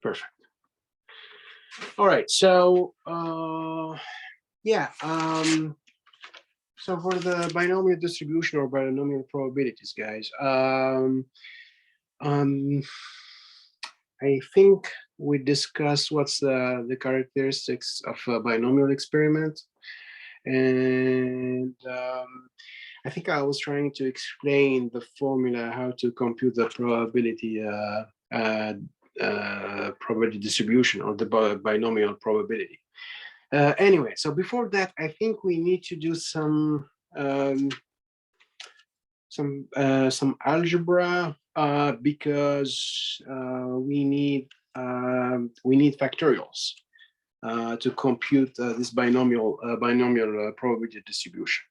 Perfect. All right. So yeah. So for the binomial distribution or binomial probabilities, guys, I think we discussed what's the characteristics of a binomial experiment, and I think I was trying to explain the formula how to compute the probability probability distribution or the binomial probability. Anyway, so before that, I think we need to do some algebra because we need factorials to compute this binomial probability distribution.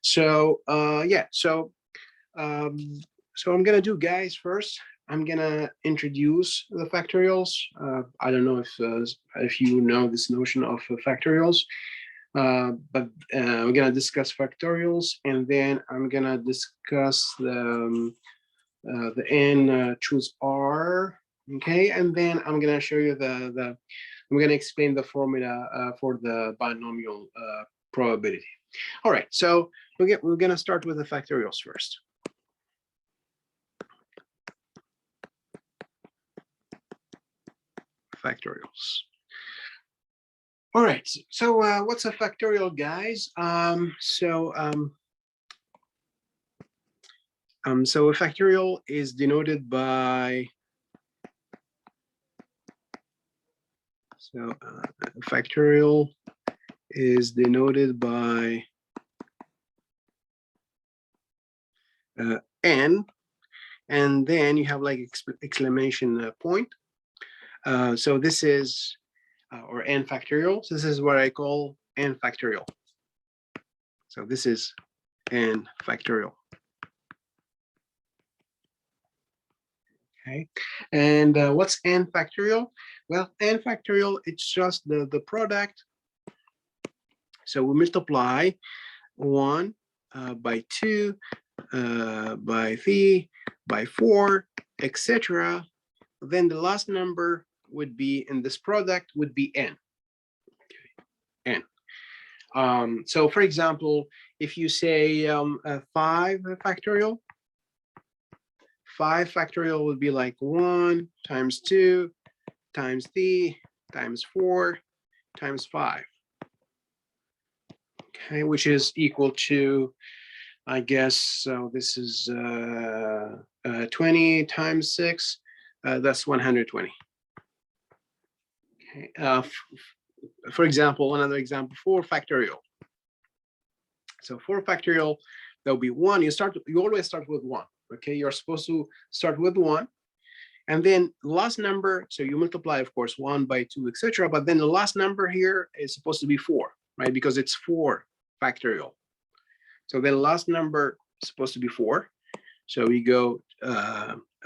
So yeah, so I'm gonna do, guys, first. I'm gonna introduce the factorials. I don't know if you know this notion of factorials, but we're gonna discuss factorials, and then I'm gonna discuss the n choose R. Okay, and then I'm gonna show you I'm gonna explain the formula for the binomial probability. All right, so we're gonna start with the factorials first. Factorials. All right, so what's a factorial, guys? So a factorial is denoted by factorial is denoted by n, and then you have like exclamation point. So this is or n factorial. So this is what I call n factorial. So this is n factorial. Okay, and what's n factorial? Well, n factorial, it's just the product. So we multiply 1 by 2 by 3 by 4, etc. Then the last number would be in this product would be n. Okay. N. So for example, if you say 5 factorial, 5 factorial would be like 1 times 2 times 3 times 4 times 5. Okay, which is equal to, I guess, so this is 20 times 6, that's 120. Okay. For example, another example, 4 factorial. So 4 factorial, there'll be 1. You always start with 1. Okay, you're supposed to start with 1, and then the last number. So you multiply, of course, 1 by 2, etc. But then the last number here is supposed to be 4, right? Because it's 4 factorial. So then the last number is supposed to be 4. So we go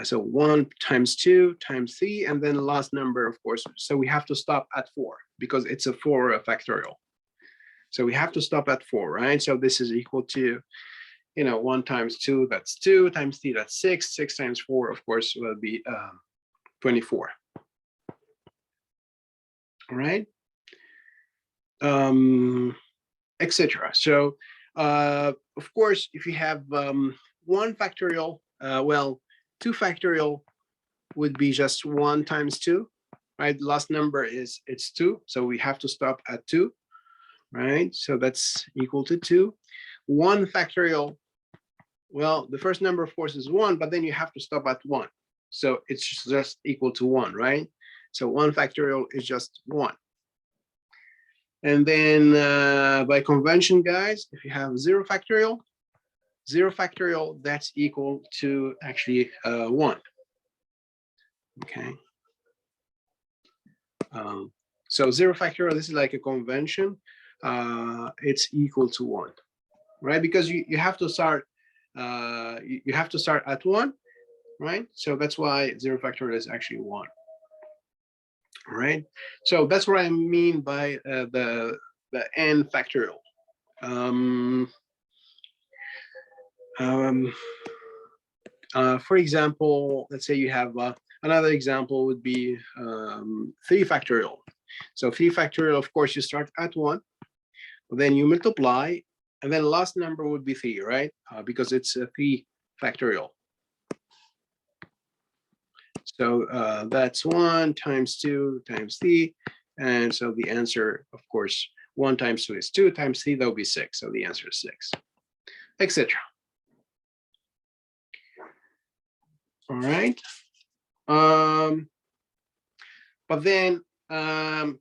so 1 times 2 times 3, and then the last number, of course. So we have to stop at 4 because it's a 4 factorial. So we have to stop at 4, right? So this is equal to, 1 times 2, that's 2, times 3, that's 6, 6 times 4, of course, will be 24. All right, etc. So of course, if you have 1 factorial, well, 2 factorial would be just 1 times 2, right? The last number it's 2, so we have to stop at 2, right? So that's equal to 2. 1 factorial, well, the first number, of course, is 1, but then you have to stop at 1. So it's just equal to 1, right? So 1 factorial is just 1. And then by convention, guys, if you have 0 factorial, that's equal to actually 1. Okay. So 0 factorial, this is like a convention. It's equal to 1, right? Because you have to start. You have to start at 1, right? So that's why 0 factorial is actually 1. All right. So that's what I mean by the n factorial. For example, let's say you have Another example would be 3 factorial. So 3 factorial, of course, you start at 1, then you multiply, and then last number would be 3, right? Because it's a 3 factorial. So that's 1 times 2 times 3. And so the answer, of course, 1 times 2 is 2 times 3, that will be 6. So the answer is 6, etc. All right. But then now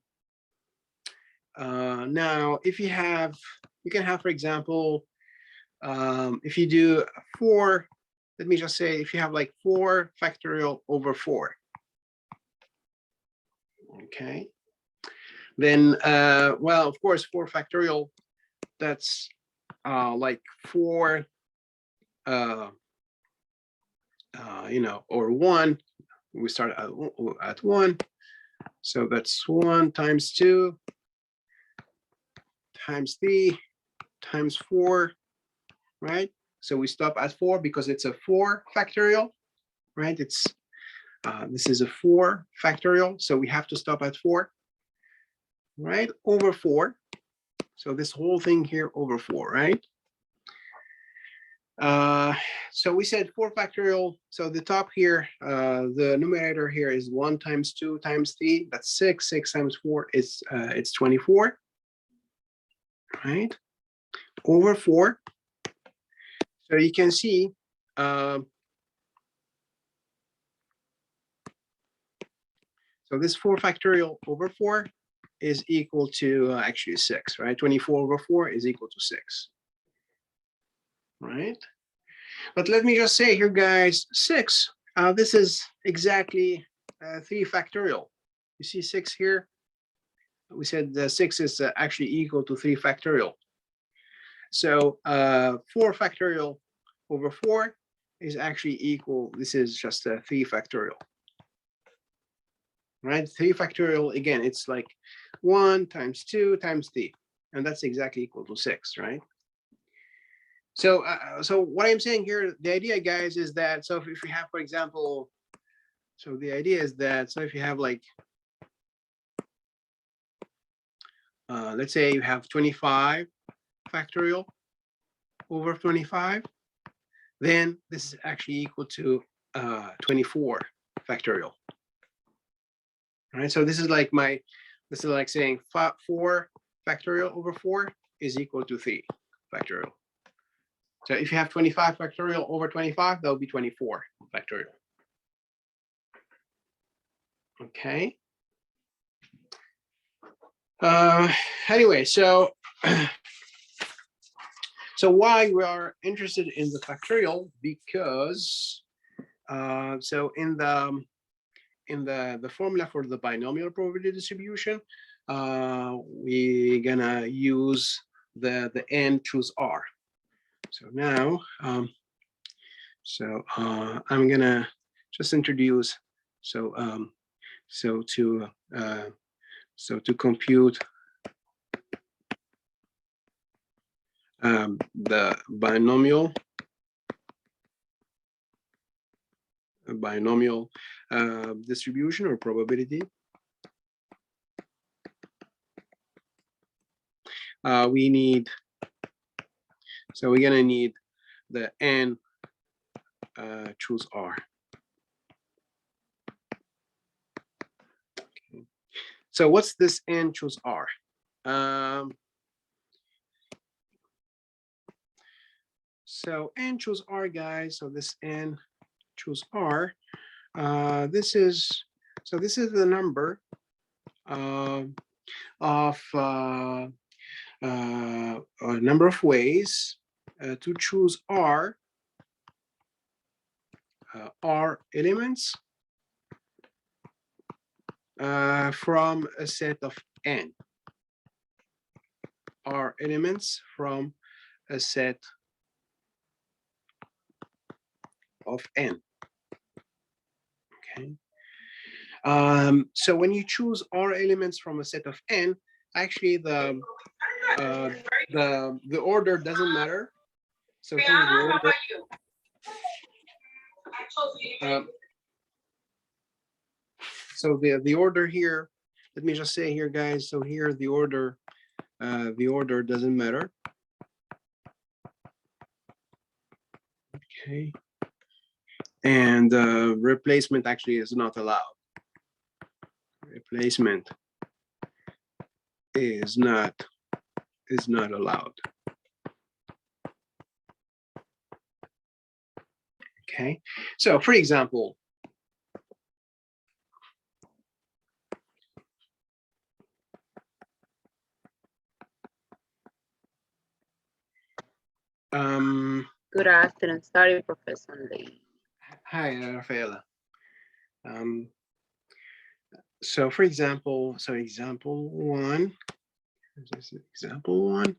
if you have, you can have, for example, if you do 4, let me just say, if you have like 4 factorial over 4, okay, then well, of course, 4 factorial, that's like 4 you know, or 1, we start at 1, so that's 1 times 2 times 3 times 4, right? So we stop at 4 because it's a 4 factorial, right? It's this is a 4 factorial, so we have to stop at 4, right? Over 4. So this whole thing here over 4, right? So we said 4 factorial. So the top here, the numerator here is 1 times 2 times 3. That's 6. 6 times 4 is it's 24, right? Over 4. So you can see so this 4 factorial over 4 is equal to actually 6, right? 24 over 4 is equal to 6, right? But let me just say here, guys, 6, this is exactly 3 factorial. You see 6 here? We said 6 is actually equal to 3 factorial. So 4 factorial over 4 is actually equal, this is just a 3 factorial. Right? 3 factorial, again, it's like 1 times 2 times 3, and that's exactly equal to 6, right? So so what I'm saying here, the idea, guys, is that, so if we have, for example, so the idea is that, so if you have like, let's say you have 25 factorial over 25, then this is actually equal to 24 factorial. All right, so this is like this is like saying 4 factorial over 4 is equal to 3 factorial. So if you have 25 factorial over 25, that will be 24 factorial. Okay. Anyway, so so why we are interested in the factorial, because so in the formula for the binomial probability distribution, we're gonna use the n choose R. So now, I'm gonna just introduce, so to compute the binomial distribution or probability, we need, so we're gonna need the n choose R. Okay. So what's this n choose R? So n choose R, guys. So this n choose R. This is the number of a number of ways to choose R elements from a set of n. R elements from a set of n. Okay. So when you choose R elements from a set of n, actually the order doesn't matter. So here's the order. So the order here, let me just say here, guys. So here the order doesn't matter. Okay. And replacement actually is not allowed. Replacement is not allowed. Okay. So for example, good afternoon. Sorry, Professor Lee. hi, Rafaela. So for example, example one. This is example one.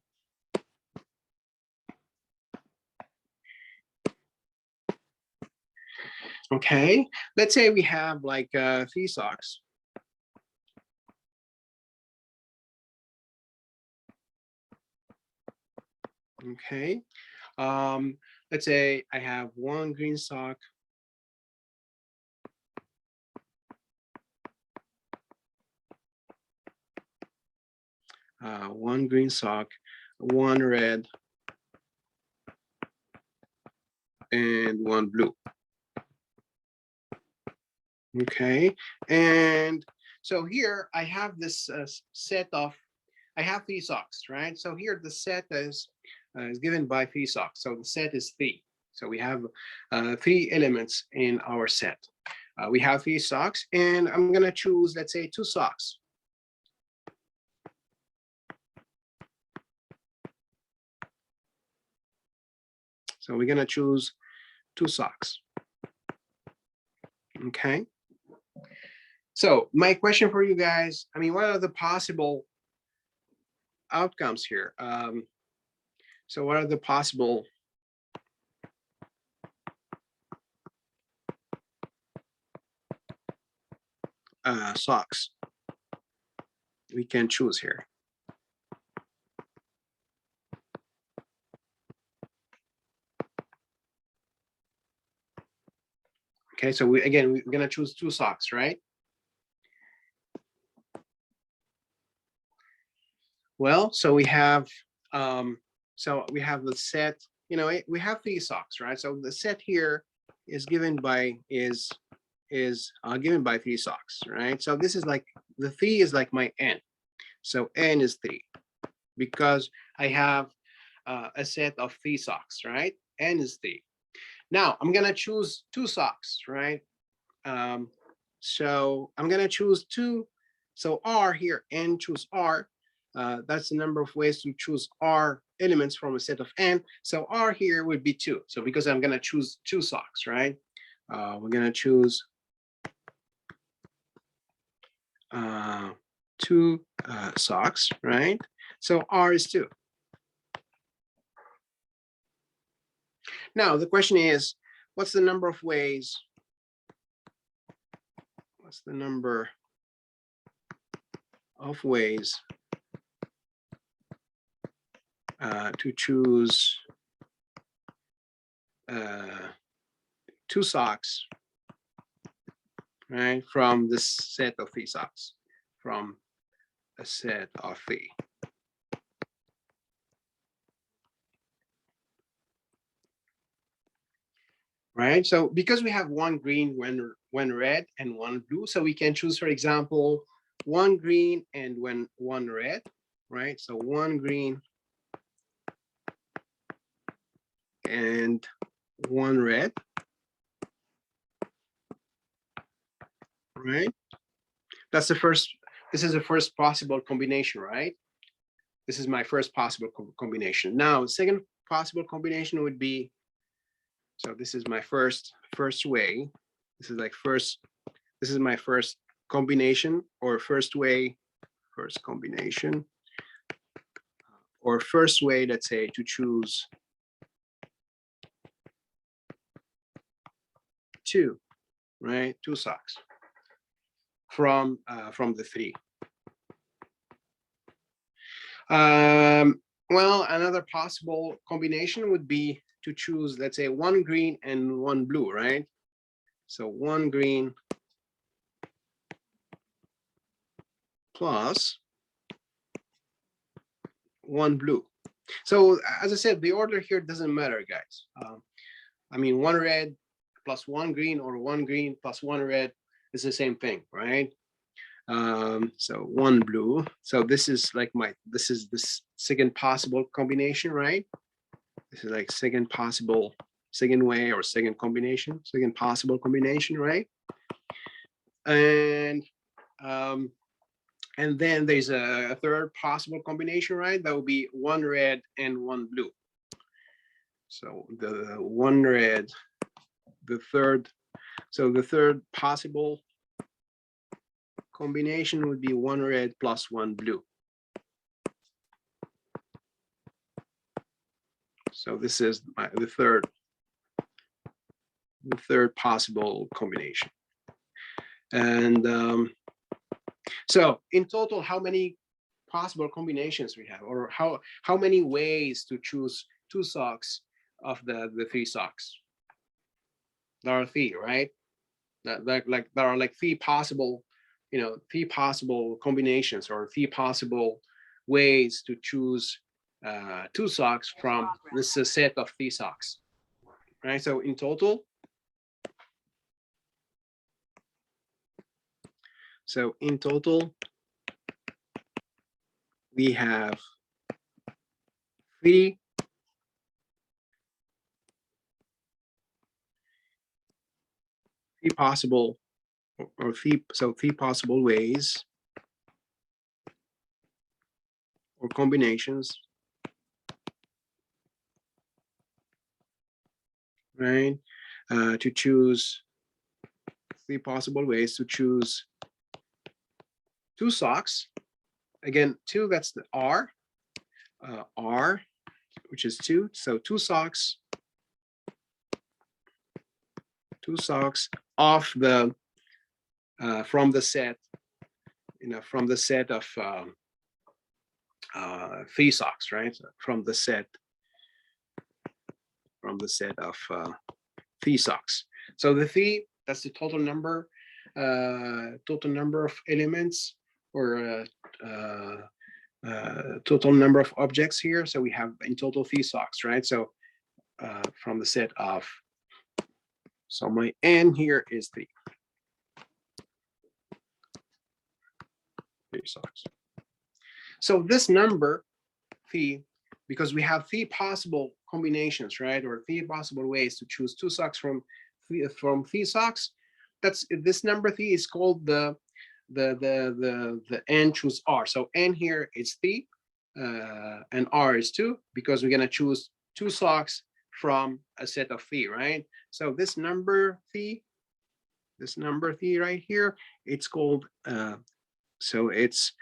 Okay, let's say we have like 3 socks. Okay, let's say I have 1 green sock, one green sock, 1 red, and 1 blue. Okay, and so here I have this set of, I have 3 socks, right? So here the set is given by 3 socks. So the set is 3. So we have 3 elements in our set. We have 3 socks, and I'm gonna choose, let's say, 2 socks. So we're gonna choose 2 socks. Okay. So my question for you guys, I mean, what are the possible outcomes here? So what are the possible socks we can choose here? Okay, so we're gonna choose 2 socks, right? Well, so we have the set, you know, we have 3 socks, right? So the set here is given by given by 3 socks, right? So this is like, the 3 is like my n. So n is 3 because I have a set of 3 socks, right? N is 3. Now I'm gonna choose 2 socks, right? So I'm gonna choose 2. So R here, n choose R. That's the number of ways to choose R elements from a set of n. So R here would be 2. So because I'm gonna choose 2 socks, right? We're gonna choose 2 socks, right? So R is 2. Now the question is, what's the number of ways? What's the number of ways to choose 2 socks, right? From this set of 3 socks, from a set of 3. Right, so because we have 1 green, 1 red, and 1 blue, so we can choose, for example, 1 green and 1 red, right? So 1 green and 1 red, right? That's the first, this is the first possible combination, right? This is my first possible combination. Now, second possible combination would be, so this is my first way. This is like this is my first combination, or first way, first combination, or first way, let's say, to choose 2, right? 2 socks from the 3. Well, another possible combination would be to choose, let's say, 1 green and 1 blue, right? So 1 green plus 1 blue. So as I said, the order here doesn't matter, guys. I mean, 1 red plus 1 green, or 1 green plus 1 red is the same thing, right? So 1 blue. So this is like this is this second possible combination, right? This is like second way, or second possible combination, right? And then there's a third possible combination, right? That would be 1 red and 1 blue. So the 1 red, the third possible combination would be 1 red plus 1 blue. So this is the third possible combination. And so in total, how many possible combinations we have, or how many ways to choose 2 socks of the 3 socks? There are 3, right? There are like 3 possible, 3 possible combinations, or 3 possible ways to choose 2 socks from this set of 3 socks, right? So in total, we have 3 possible, or 3 possible ways or combinations, right? To choose 3 possible ways to choose 2 socks. Again, 2, that's the R, which is 2. So 2 socks off the from the set, from the set of 3 socks, right? From the set of 3 socks. So the 3, that's the total number of elements, or total number of objects here. So we have in total 3 socks, right? So from the set of, so my n here is 3 socks. So this number 3, because we have 3 possible combinations, right, or 3 possible ways to choose 2 socks from 3 socks, that's this number 3 is called the n choose R. So n here is 3, and R is 2, because we're gonna choose 2 socks from a set of 3, right? So this number 3 right here, it's called so it's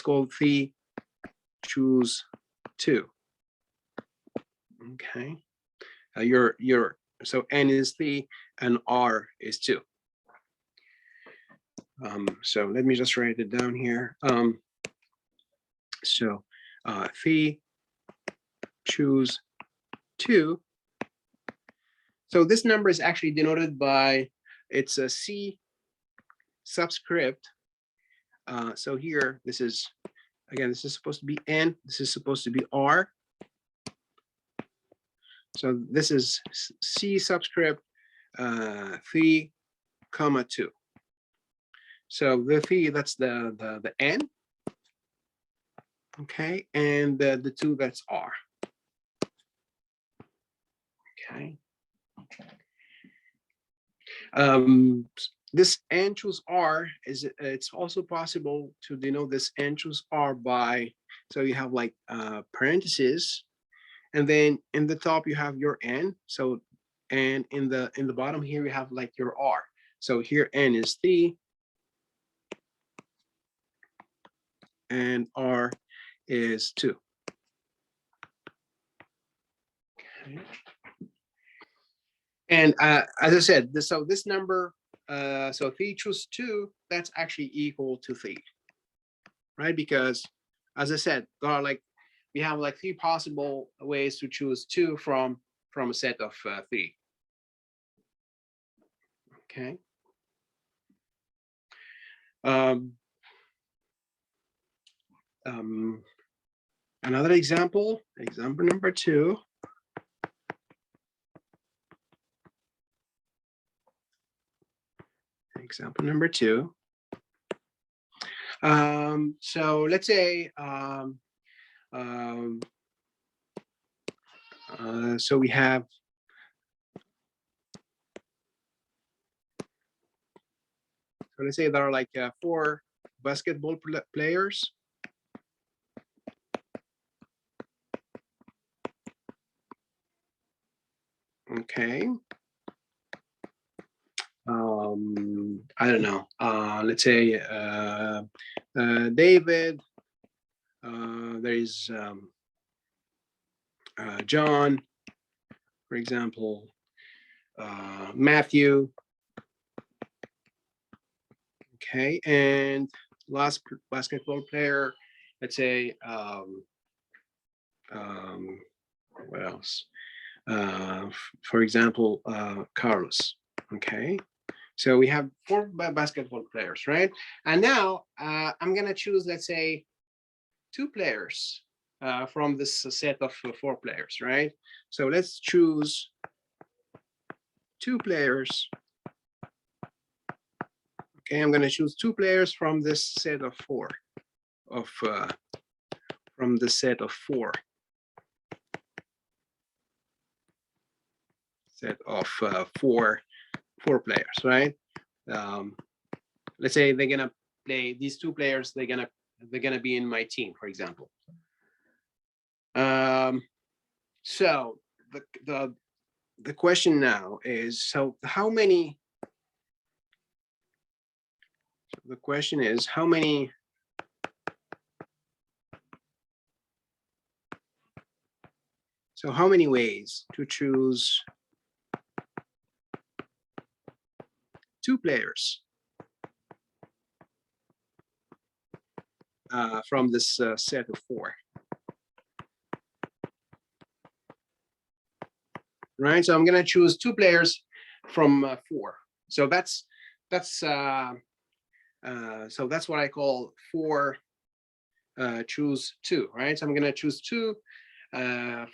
called 3 choose 2. Okay, so n is 3 and R is 2. So let me just write it down here. So 3 choose 2. So this number is actually denoted by, it's a C subscript. So here, this is, again, this is supposed to be N, this is supposed to be R. So this is C subscript 3, 2. So the 3, that's the N. Okay, and the 2, that's R. Okay. This n choose R is, it's also possible to denote this n choose R by, so you have like parentheses, and then in the top you have your n. So, and in the bottom here you have like your R. So here n is 3 and R is 2. Okay. And as I said, so this number, so 3 choose 2, that's actually equal to 3, right? Because as I said, there are like, we have like 3 possible ways to choose 2 from a set of 3. Okay. Another example number 2. Example number 2. So let's say, so we have, so let's say there are like 4 basketball players. Okay. I don't know. Let's say David. There is John, for example. Matthew. Okay, and last basketball player. Let's say what else? For example, Carlos. Okay. So we have 4 basketball players, right? And now I'm gonna choose, let's say, 2 players from this set of 4 players, right? So let's choose 2 players. Okay, I'm gonna choose 2 players from this set of 4, from the set of 4. Set of 4 players, right? Let's say they're gonna play these 2 players. They're gonna be in my team, for example. So the question now is, so how many? The question is how many? So how many ways to choose 2 players from this set of 4? Right, so I'm gonna choose 2 players from 4. So that's so that's what I call 4 choose 2, right? So I'm gonna choose 2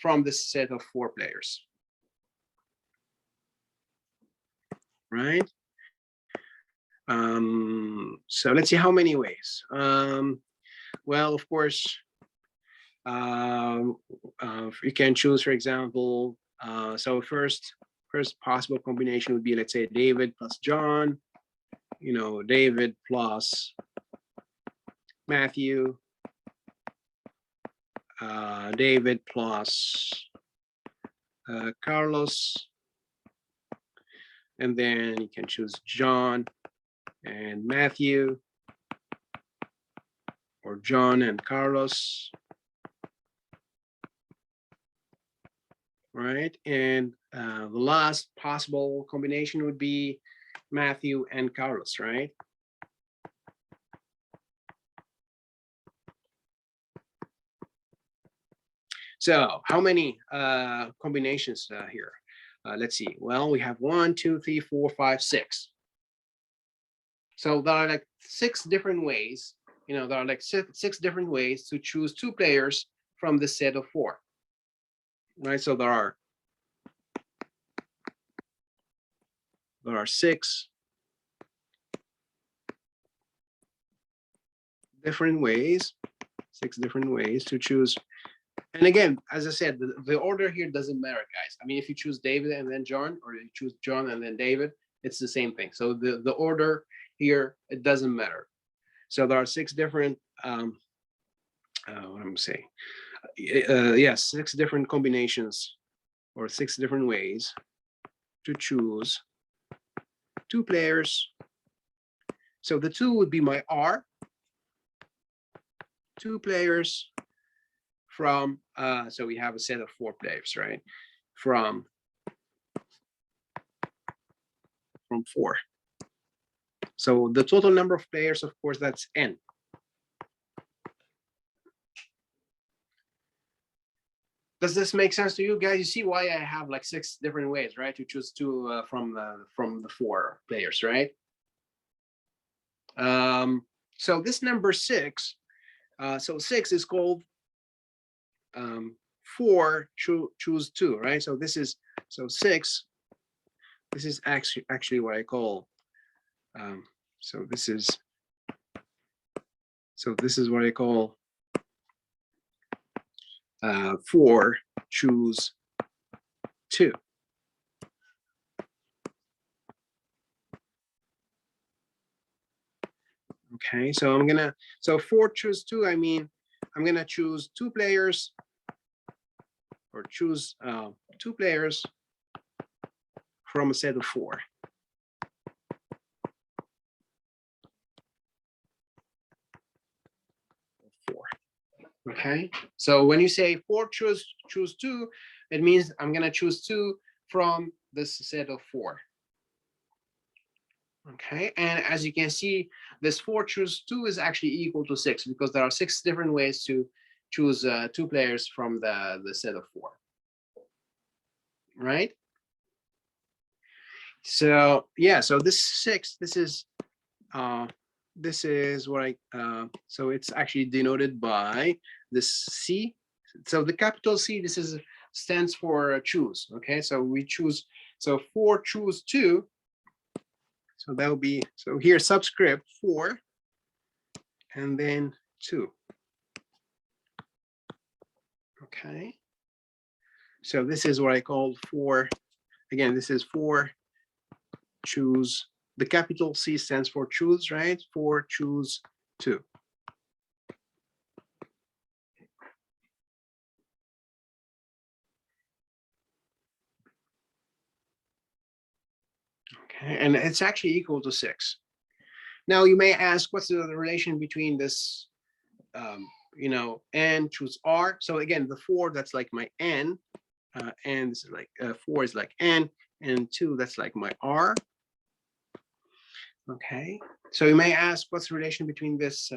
from this set of 4 players, right? So let's see how many ways. Well, of course, you can choose, for example, so first possible combination would be, let's say, David plus John, David plus Matthew, David plus Carlos, and then you can choose John and Matthew, or John and Carlos, right? And the last possible combination would be Matthew and Carlos, right? So how many combinations here? Let's see. Well, we have 1, 2, 3, 4, 5, 6. So there are like 6 different ways. There are like 6 different ways to choose 2 players from the set of 4. Right. So there are 6 different ways. 6 different ways to choose. And again, as I said, the order here doesn't matter, guys. I mean, if you choose David and then John, or you choose John and then David, it's the same thing. So the order here, it doesn't matter. So there are 6 different, what I'm saying, yes, 6 different combinations, or 6 different ways to choose 2 players. So the 2 would be my R. 2 players from, so we have a set of 4 players, right? From 4. So the total number of players, of course, that's N. Does this make sense to you guys? You see why I have like 6 different ways, right? To choose 2 from the 4 players, right? So this number 6, So 6 is called 4 choose 2, right? So this is, so 6, this is actually what I call, so this is what I call 4 choose 2. Okay, so so 4 choose 2, I mean, I'm gonna choose 2 players, or choose 2 players from a set of 4. Okay, so when you say 4 choose 2, it means I'm gonna choose 2 from this set of 4. Okay, and as you can see, this 4 choose 2 is actually equal to 6, because there are 6 different ways to choose 2 players from the set of 4. Right? So yeah, so this 6, this is what I, so it's actually denoted by this C. So the capital C, this is stands for choose. Okay, so we choose, so 4 choose 2. So that will be, so here subscript 4 and then 2. Okay, so this is what I call 4. Again, this is 4 choose, the capital C stands for choose, right? 4 choose 2. Okay, and it's actually equal to 6. Now you may ask, what's the relation between this, you know, n choose r? So again, the 4, that's like my n, and this is like 4 is like n, and 2, that's like my r. Okay, so you may ask, what's the relation between this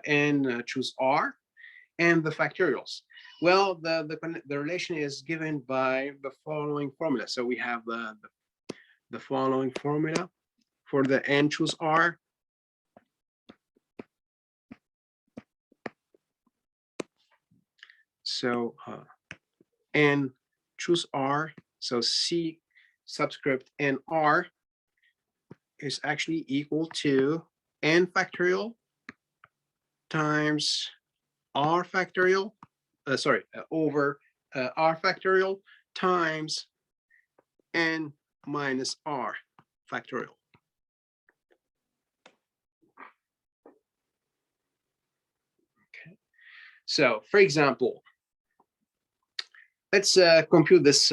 n choose r and the factorials? Well, the relation is given by the following formula. So we have the following formula for the n choose r. So n choose r, so C subscript n r is actually equal to n factorial times r factorial, over r factorial times n minus r factorial. Okay, so for example, let's compute this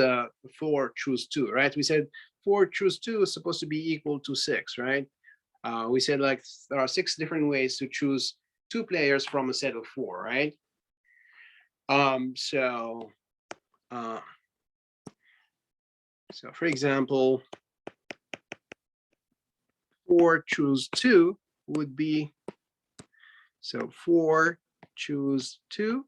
4 choose 2, right? We said 4 choose 2 is supposed to be equal to 6, right? We said like there are 6 different ways to choose 2 players from a set of 4, right? So for example, 4 choose 2 would be, so 4 choose 2,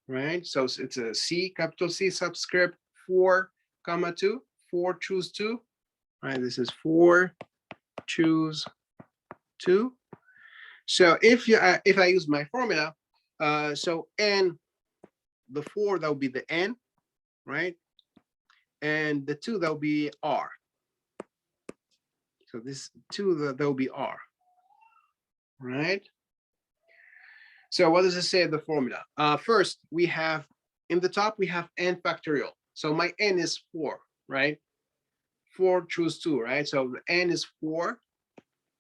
right? So it's a C, capital C subscript 4, comma 2, 4 choose 2, right? This is 4 choose 2. So if I use my formula, so n, the 4, that would be the n, right? And the 2, that will be r. So this 2, that will be r, right? So what does it say in the formula? First, we have, in the top, we have n factorial. So my n is 4, right? 4 choose 2, right? So the n is 4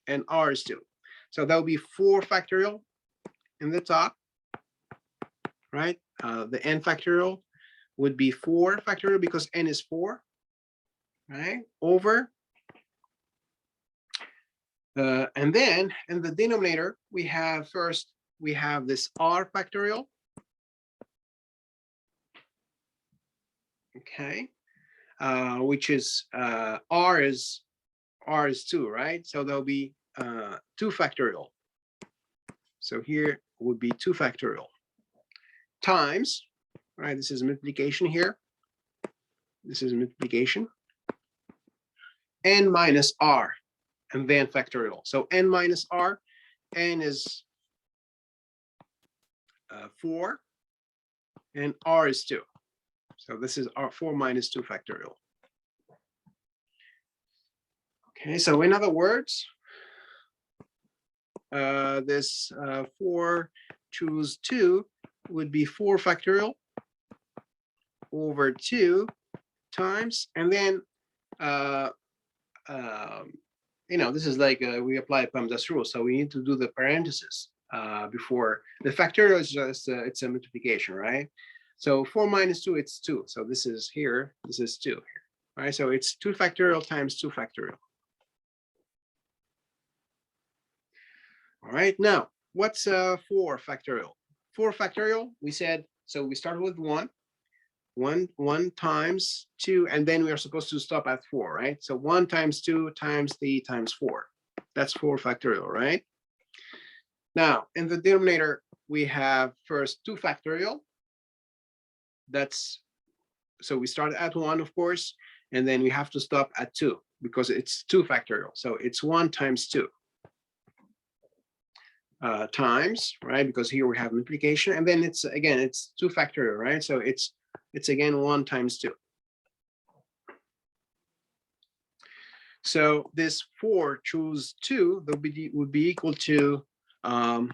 and r is 2. So that will be 4 factorial in the top, right? The n factorial would be 4 factorial because n is 4, right? Over. And then in the denominator, we have first, we have this r factorial. Okay, which is r is 2, right? So there'll be 2 factorial. So here would be 2 factorial times, right? This is multiplication here. This is multiplication. N minus r, and then factorial. So n minus r, n is 4, and r is 2. So this is r 4 minus 2 factorial. Okay, so in other words, this 4 choose 2 would be 4 factorial over 2 times, and then this is like we apply PEMDAS rule, so we need to do the parentheses before the factorial is just it's a multiplication, right? So 4 minus 2, it's 2. So this is here, this is 2 here, right? So it's 2 factorial times 2 factorial. All right, now what's 4 factorial? 4 factorial, we said, so we start with 1 times 2, and then we are supposed to stop at 4, right? So 1 times 2 times 3 times 4. That's 4 factorial, right? Now, in the denominator, we have first 2 factorial. So we start at 1, of course, and then we have to stop at 2 because it's 2 factorial. So it's 1 times 2 times, right? Because here we have multiplication, and then it's 2 factorial, right? So it's again 1 times 2. So this 4 choose 2 would be equal to, so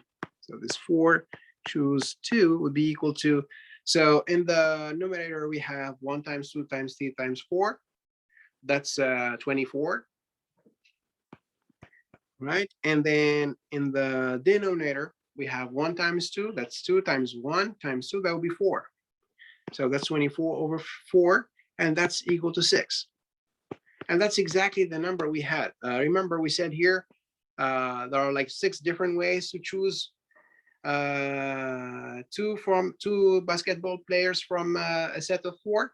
this 4 choose 2 would be equal to, so in the numerator we have 1 times 2 times 3 times 4. That's 24. Right? And then in the denominator, we have 1 times 2, that's 2 times 1 times 2, that will be 4. So that's 24 over 4, and that's equal to 6. And that's exactly the number we had. Remember, we said here, there are like 6 different ways to choose 2 basketball players from a set of 4.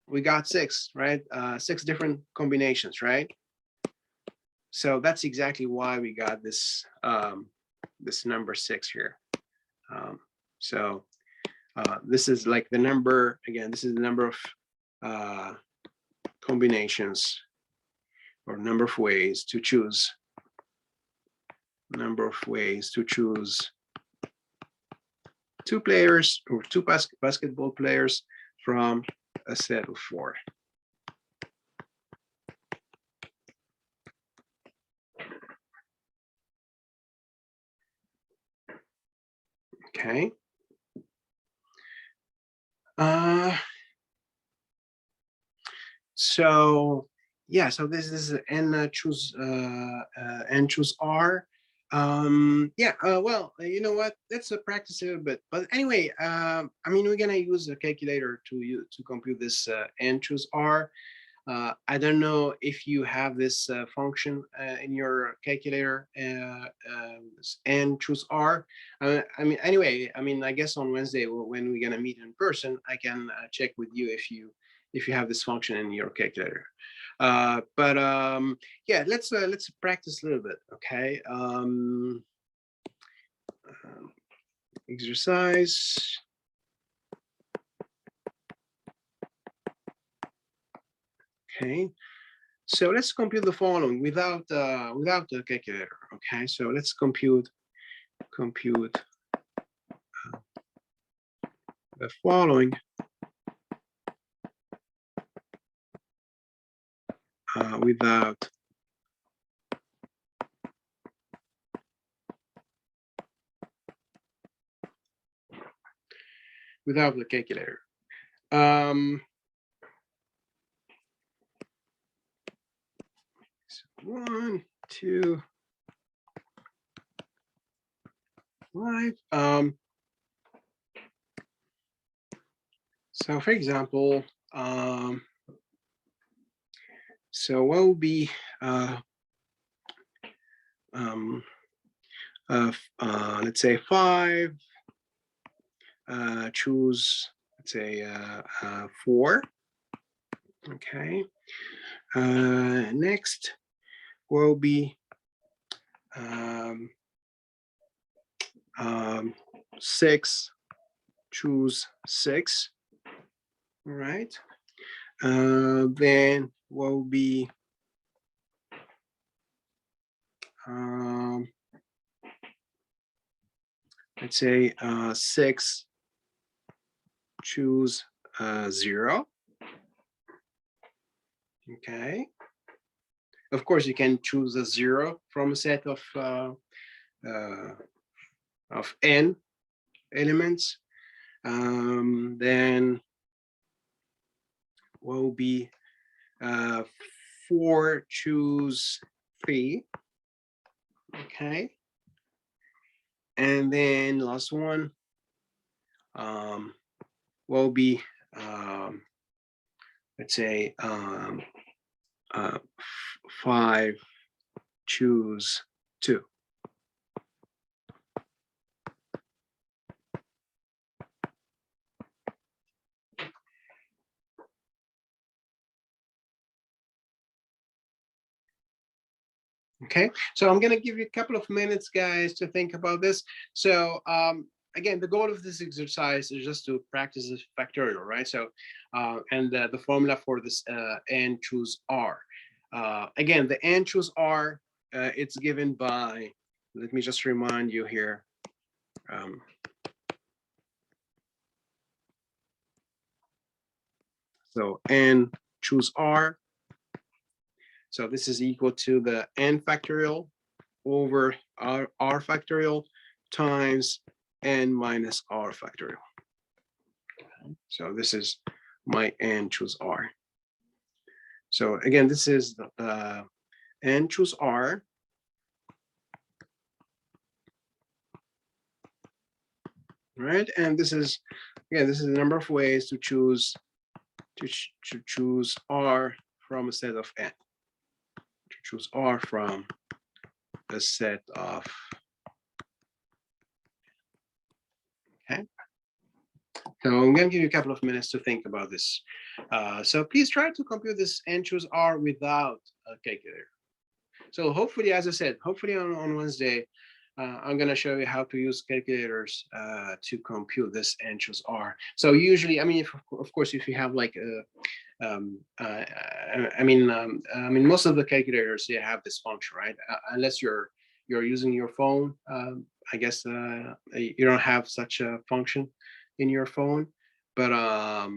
We got 6, right? 6 different combinations, right? So that's exactly why we got this this number 6 here. So this is like the number, again, this is the number of combinations or number of ways to choose. Number of ways to choose 2 players or 2 basketball players from a set of 4. Okay. So yeah, so this is n choose r. Well, you know what? Let's practice a little bit. But anyway, I mean, we're gonna use a calculator to compute this n choose r. I don't know if you have this function in your calculator, and choose R. I mean, anyway, I mean, I guess on Wednesday when we're gonna meet in person, I can check with you if you have this function in your calculator. Yeah, let's practice a little bit, okay? Exercise. Okay. So let's compute the following without the calculator. Okay, so let's compute the following without the calculator. 1, 2, 5. So for example, so what would be let's say 5 choose, let's say 4. Okay. Next will be 6 choose 6. All right. Then will be 5 let's say 6, choose 0. Okay. Of course, you can choose a 0 from a set of n elements. Then will be 4, choose 3. Okay. And then last one will be let's say 5, choose 2. Okay, so I'm going to give you a couple of minutes, guys, to think about this. So again, the goal of this exercise is just to practice this factorial, right? So and the formula for this n choose r. Again, the n choose r, it's given by, let me just remind you here. So n choose r. So this is equal to the n factorial over r factorial times n minus r factorial. So this is my n choose r. So again, this is the n choose r. Right, and this is, again, this is the number of ways to choose choose r from a set of n. To choose r from a set of. Okay. So I'm going to give you a couple of minutes to think about this. So please try to compute this n choose r without a calculator. So hopefully, as I said, hopefully on Wednesday, I'm going to show you how to use calculators to compute this n choose r. So usually, I mean, if, of course, if you have like I mean, most of the calculators, they have this function, right? Unless you're using your phone, I guess you don't have such a function in your phone. But I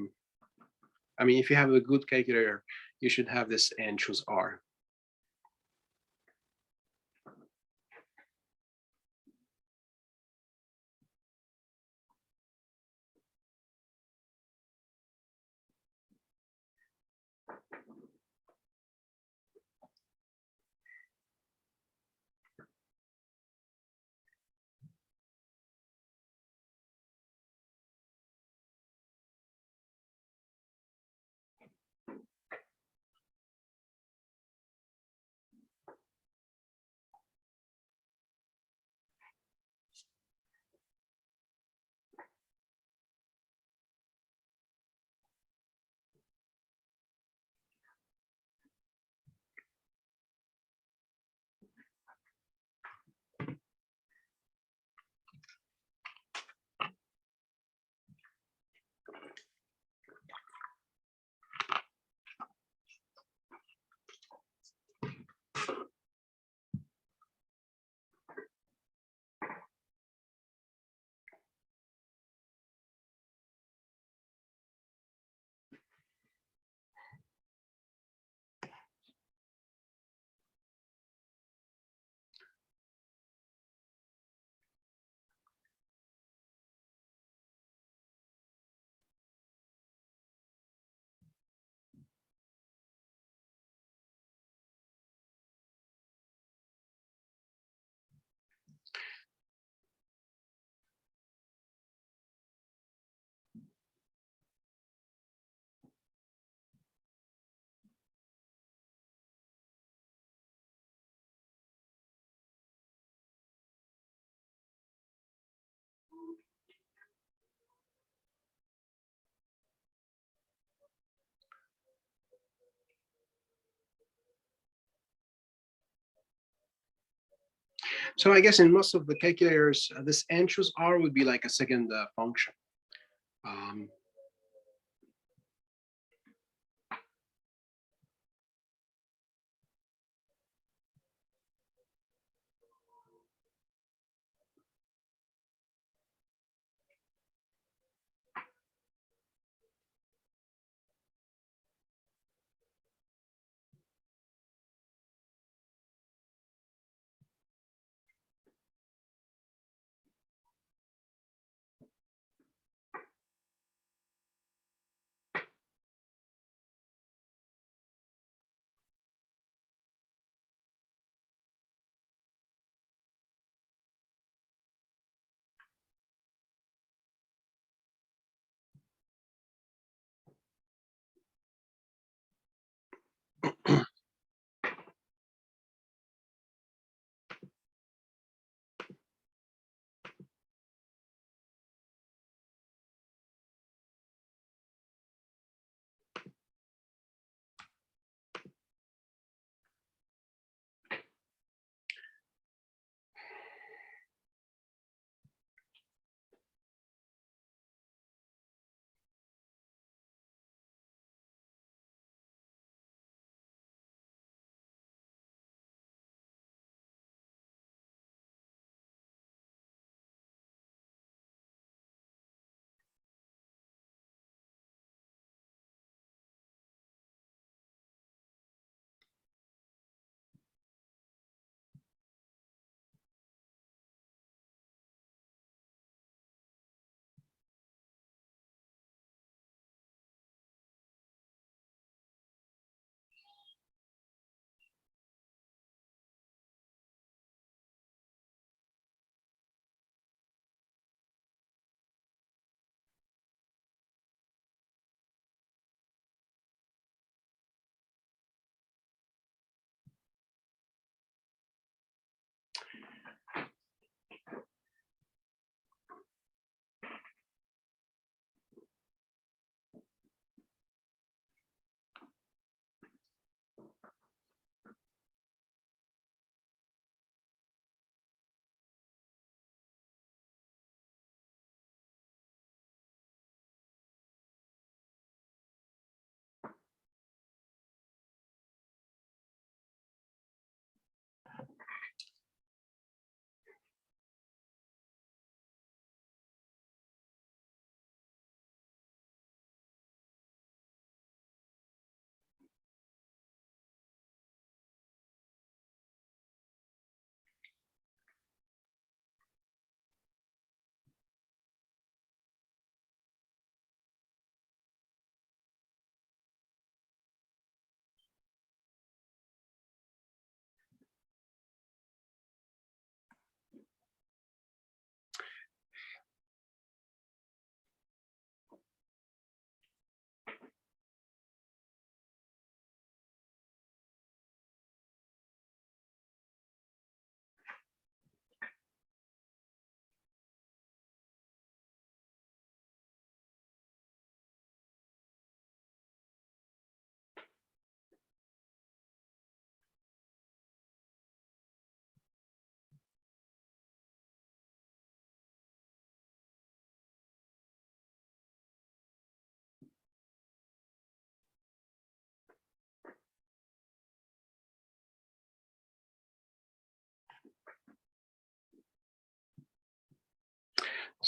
mean, if you have a good calculator, you should have this n choose r. So I guess in most of the calculators, this n choose r would be like a second function.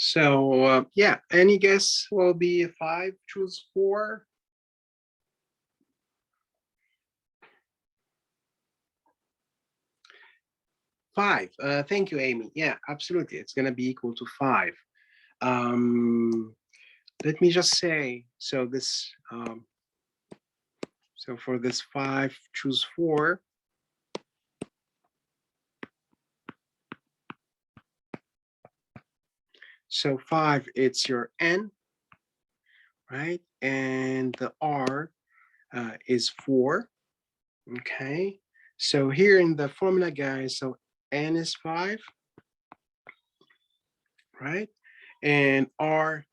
So yeah, any guess will be 5, choose 4. Five. Thank you, Amy. Yeah, absolutely. It's going to be equal to 5. Let me just say, so this, so for this 5, choose 4. So 5, it's your n, right? And the r is 4. Okay. So here in the formula, guys, so n is 5, right? And r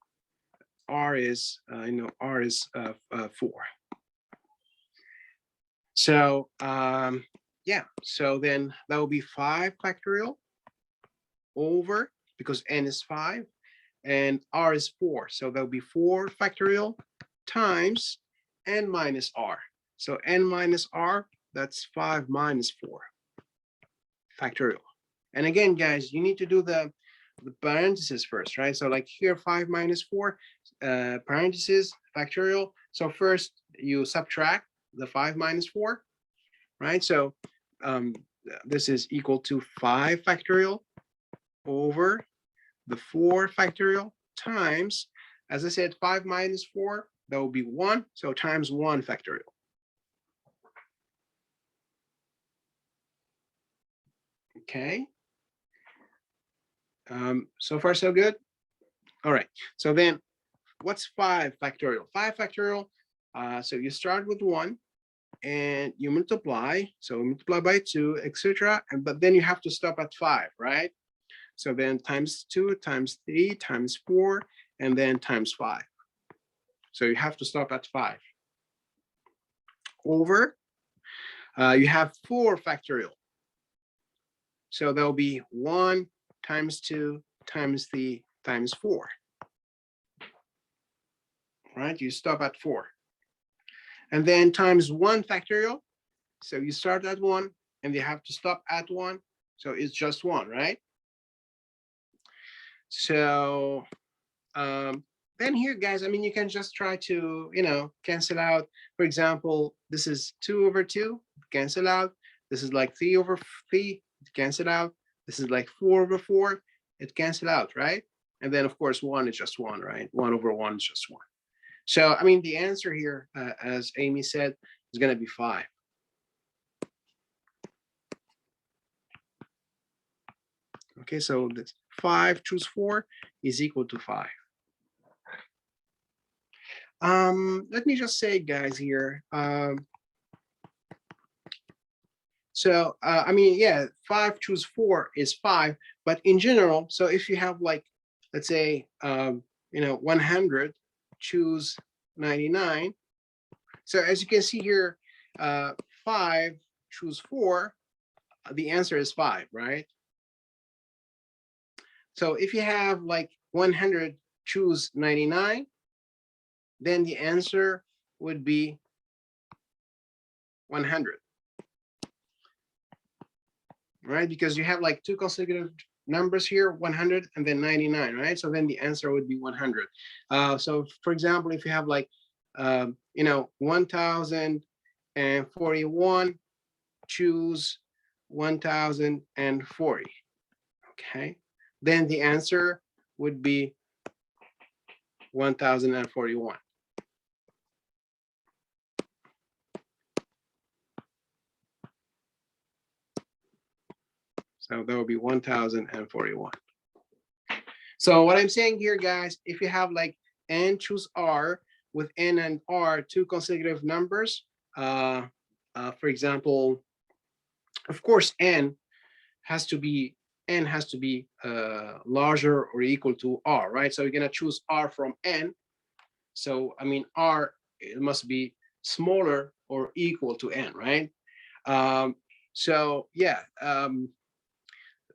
is r is 4. So yeah, so then that will be 5 factorial over, because n is 5 and r is 4, so that will be 4 factorial times n minus r. So n minus r, that's 5 minus 4 factorial. And again, guys, you need to do the parentheses first, right? So like here, 5 minus 4, parentheses, factorial. So first you subtract the 5 minus 4, right? So this is equal to 5 factorial over the 4 factorial times, as I said, 5 minus 4, that will be 1. So times 1 factorial. Okay. So far, so good. All right. So then what's 5 factorial? 5 factorial. So you start with 1 and you multiply. So multiply by 2, etc. But then you have to stop at 5, right? So then times 2, times 3, times 4, and then times 5. So you have to stop at 5. Over, you have 4 factorial. So there'll be 1 times 2 times 3 times 4. Right? You stop at 4. And then times 1 factorial. So you start at 1 and you have to stop at 1. So it's just 1, right? So then here, guys, I mean, you can just try to, cancel out. For example, this is 2 over 2, cancel out. This is like 3 over 3, cancel out. This is like 4 over 4, it cancel out, right? And then, of course, 1 is just 1, right? 1 over 1 is just 1. So, I mean, the answer here, as Amy said, is going to be 5. Okay, so this 5 choose 4 is equal to 5. Let me just say, guys, here. I mean, yeah, 5 choose 4 is 5, but in general, so if you have like, let's say, 100 choose 99. So as you can see here, 5 choose 4, the answer is 5, right? So if you have like 100 choose 99, then the answer would be 100. Right? Because you have like 2 consecutive numbers here, 100 and then 99, right? So then the answer would be 100. So for example, if you have like, 1041, choose 1040, okay? Then the answer would be 1041. So that would be 1041. So what I'm saying here, guys, if you have like n choose r with n and r 2 consecutive numbers, for example, of course, n has to be larger or equal to r, right? So you're gonna choose r from n. So I mean, r, it must be smaller or equal to n, right? So yeah.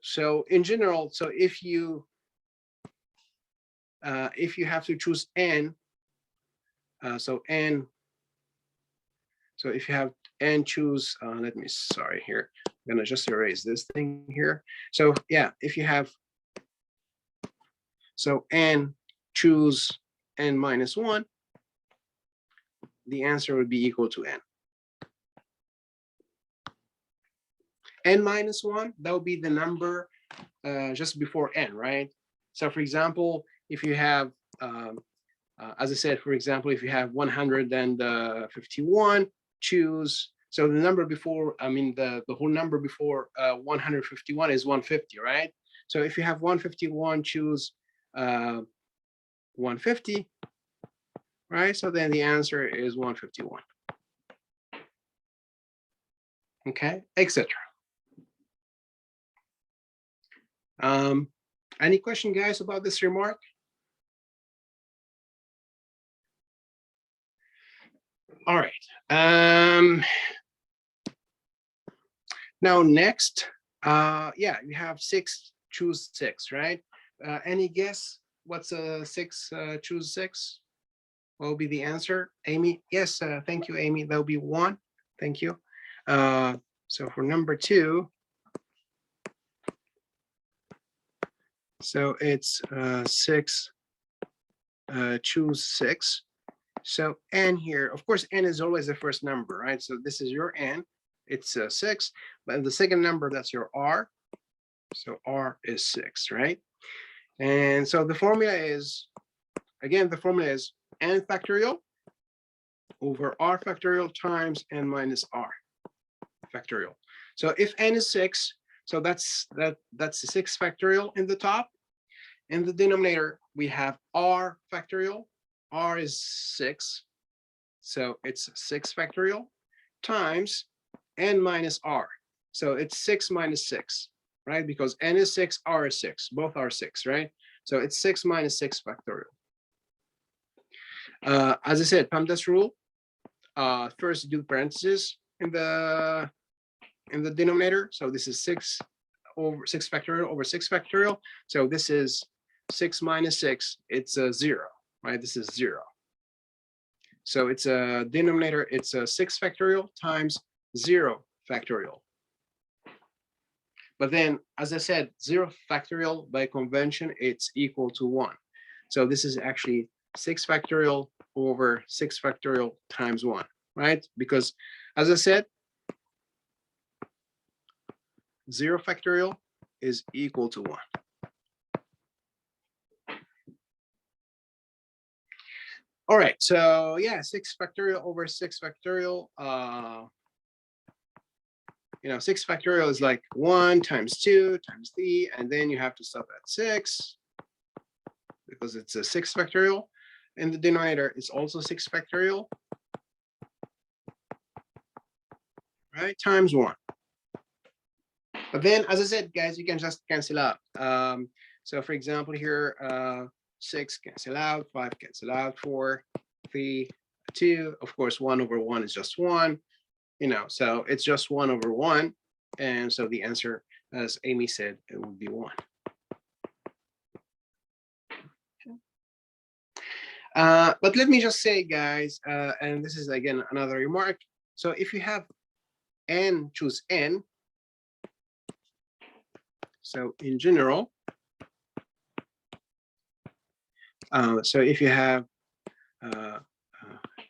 So in general, so if you have to choose n, so if you have n choose, sorry here, I'm gonna just erase this thing here. So yeah, if you have, So n choose n minus 1, the answer would be equal to n. N minus 1, that would be the number just before n, right? So for example, if you have, as I said, for example, if you have 151, choose, so the number before, I mean, the whole number before 151 is 150, right? So if you have 151, choose 150, right? So then the answer is 151. Okay, etc. Any question, guys, about this remark? All right. Now next, yeah, you have 6, choose 6, right? Any guess what's a 6, choose 6? What will be the answer? Amy? Yes, thank you, Amy. That will be 1. Thank you. So for number 2, so it's 6, choose 6. So n here, of course, n is always the first number, right? So this is your n, it's 6, but the second number, that's your r. So r is 6, right? And so the formula is, again, the formula is n factorial over r factorial times n minus r factorial. So if n is 6, so that's 6 factorial in the top. In the denominator, we have r factorial. R is 6, so it's 6 factorial times n minus r. So it's 6 minus 6, right? Because n is 6, r is 6, both are 6, right? So it's 6 minus 6 factorial. As I said, PEMDAS rule, first do parentheses in the denominator. So this is 6 factorial over 6 factorial. So this is 6 minus 6, it's a 0, right? This is 0. So it's a denominator, it's a 6 factorial times 0 factorial. But then, as I said, 0 factorial by convention, it's equal to 1. So this is actually 6 factorial over 6 factorial times 1, right? Because, as I said, 0 factorial is equal to 1. All right, so yeah, 6 factorial over 6 factorial. 6 factorial is like 1 times 2 times 3, and then you have to stop at 6 because it's a 6 factorial. In the denominator, it's also 6 factorial, right? Times 1. But then, as I said, guys, you can just cancel out. So for example, here, 6 cancel out, 5 cancel out, 4, 3, 2. Of course, 1 over 1 is just 1. So it's just 1 over 1. And so the answer, as Amy said, it would be 1. But let me just say, guys, and this is, again, another remark. So if you have n, choose n. So in general, so if you have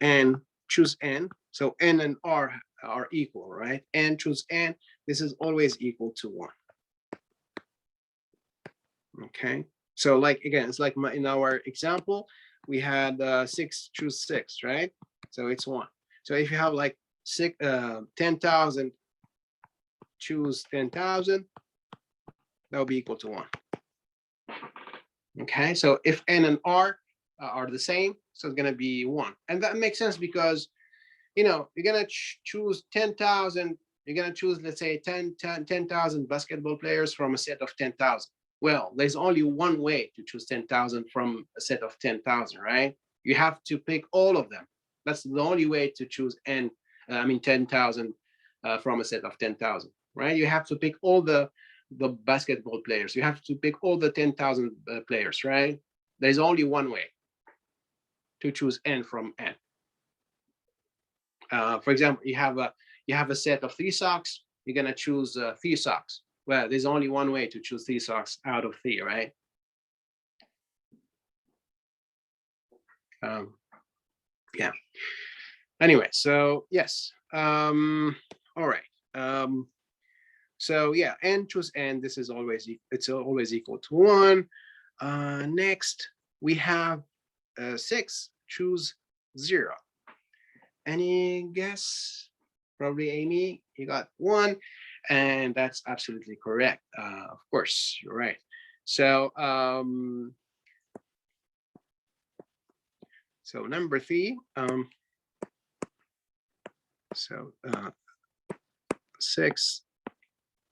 n, choose n. So n and r are equal, right? N choose n, this is always equal to 1. Okay, so like, again, it's like in our example, we had 6 choose 6, right? So it's 1. So if you have like 10,000 choose 10,000, that will be equal to 1. Okay, so if n and r are the same, so it's going to be 1. And that makes sense because, you're going to choose 10,000, you're going to choose, let's say, 10,000 basketball players from a set of 10,000. Well, there's only one way to choose 10,000 from a set of 10,000, right? You have to pick all of them. That's the only way to choose 10,000 from a set of 10,000, right? You have to pick all the basketball players. You have to pick all the 10,000 players, right? There's only one way to choose n from n. For example, you have a set of 3 socks. You're gonna choose 3 socks. Well, there's only one way to choose 3 socks out of 3, right? Yeah. Anyway, so yes. All right. So yeah, n choose n. This is always equal to 1. Next, we have 6 choose 0. Any guess? Probably Amy, you got 1, and that's absolutely correct. Of course, you're right. So so number 3. So 6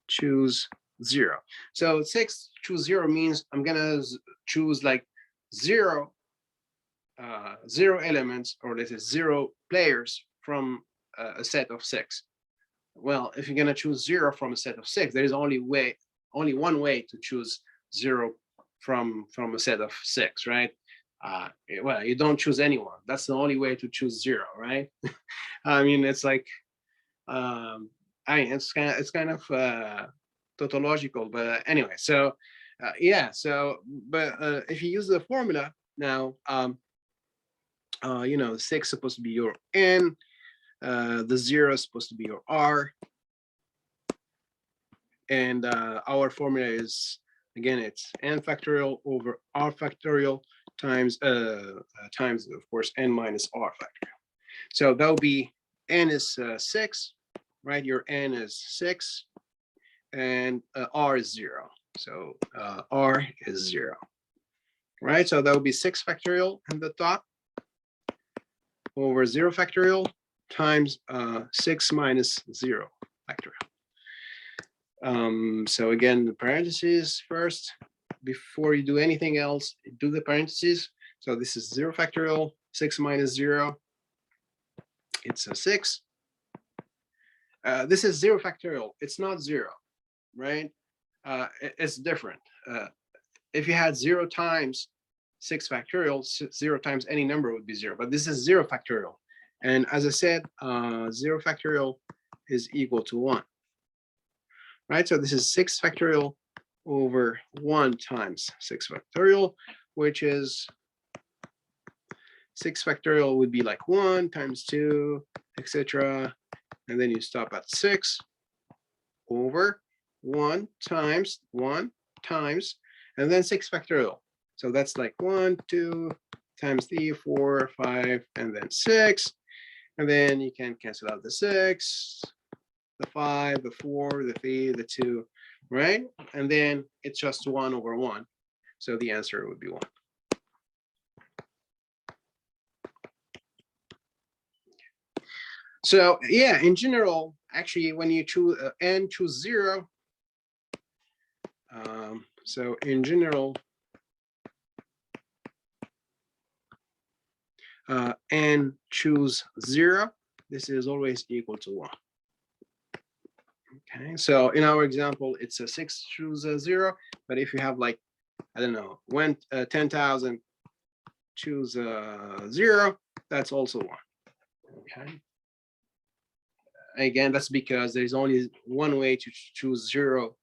choose 0. So 6 choose 0 means I'm gonna choose like 0 elements, or this is 0 players from a set of 6. Well, if you're gonna choose 0 from a set of 6, there is only one way to choose 0 from a set of 6, right? Well, you don't choose anyone. That's the only way to choose 0, right? I mean, it's like it's kind of tautological, but anyway. So yeah. So, but if you use the formula now, 6 is supposed to be your n, the 0 is supposed to be your r, and our formula is, again, it's n factorial over r factorial times of course n minus r factorial. So that'll be n is 6, right? Your n is 6, and r is 0. So r is 0, right? So that will be 6 factorial in the top over 0 factorial times 6 minus 0 factorial. So again, the parentheses first. Before you do anything else, do the parentheses. So this is 0 factorial, 6 minus 0. It's a 6. This is 0 factorial. It's not 0, right? It's different. If you had 0 times 6 factorial, 0 times any number would be 0. But this is 0 factorial. And as I said, 0 factorial is equal to 1. Right? So this is 6 factorial over 1 times 6 factorial, which is 6 factorial would be like 1 times 2, etc. And then you stop at 6 over 1 times, and then 6 factorial. So that's like 1, 2 times 3, 4, 5, and then 6. And then you can cancel out the 6, the 5, the 4, the 3, the 2, right? And then it's just 1 over 1. So the answer would be 1. So yeah, in general, actually, when you choose n choose 0, so in general, n choose 0, this is always equal to 1. Okay, so in our example, it's a 6 choose 0, but if you have like, I don't know, 10,000 choose 0, that's also 1. Okay. Again, that's because there's only one way to choose 0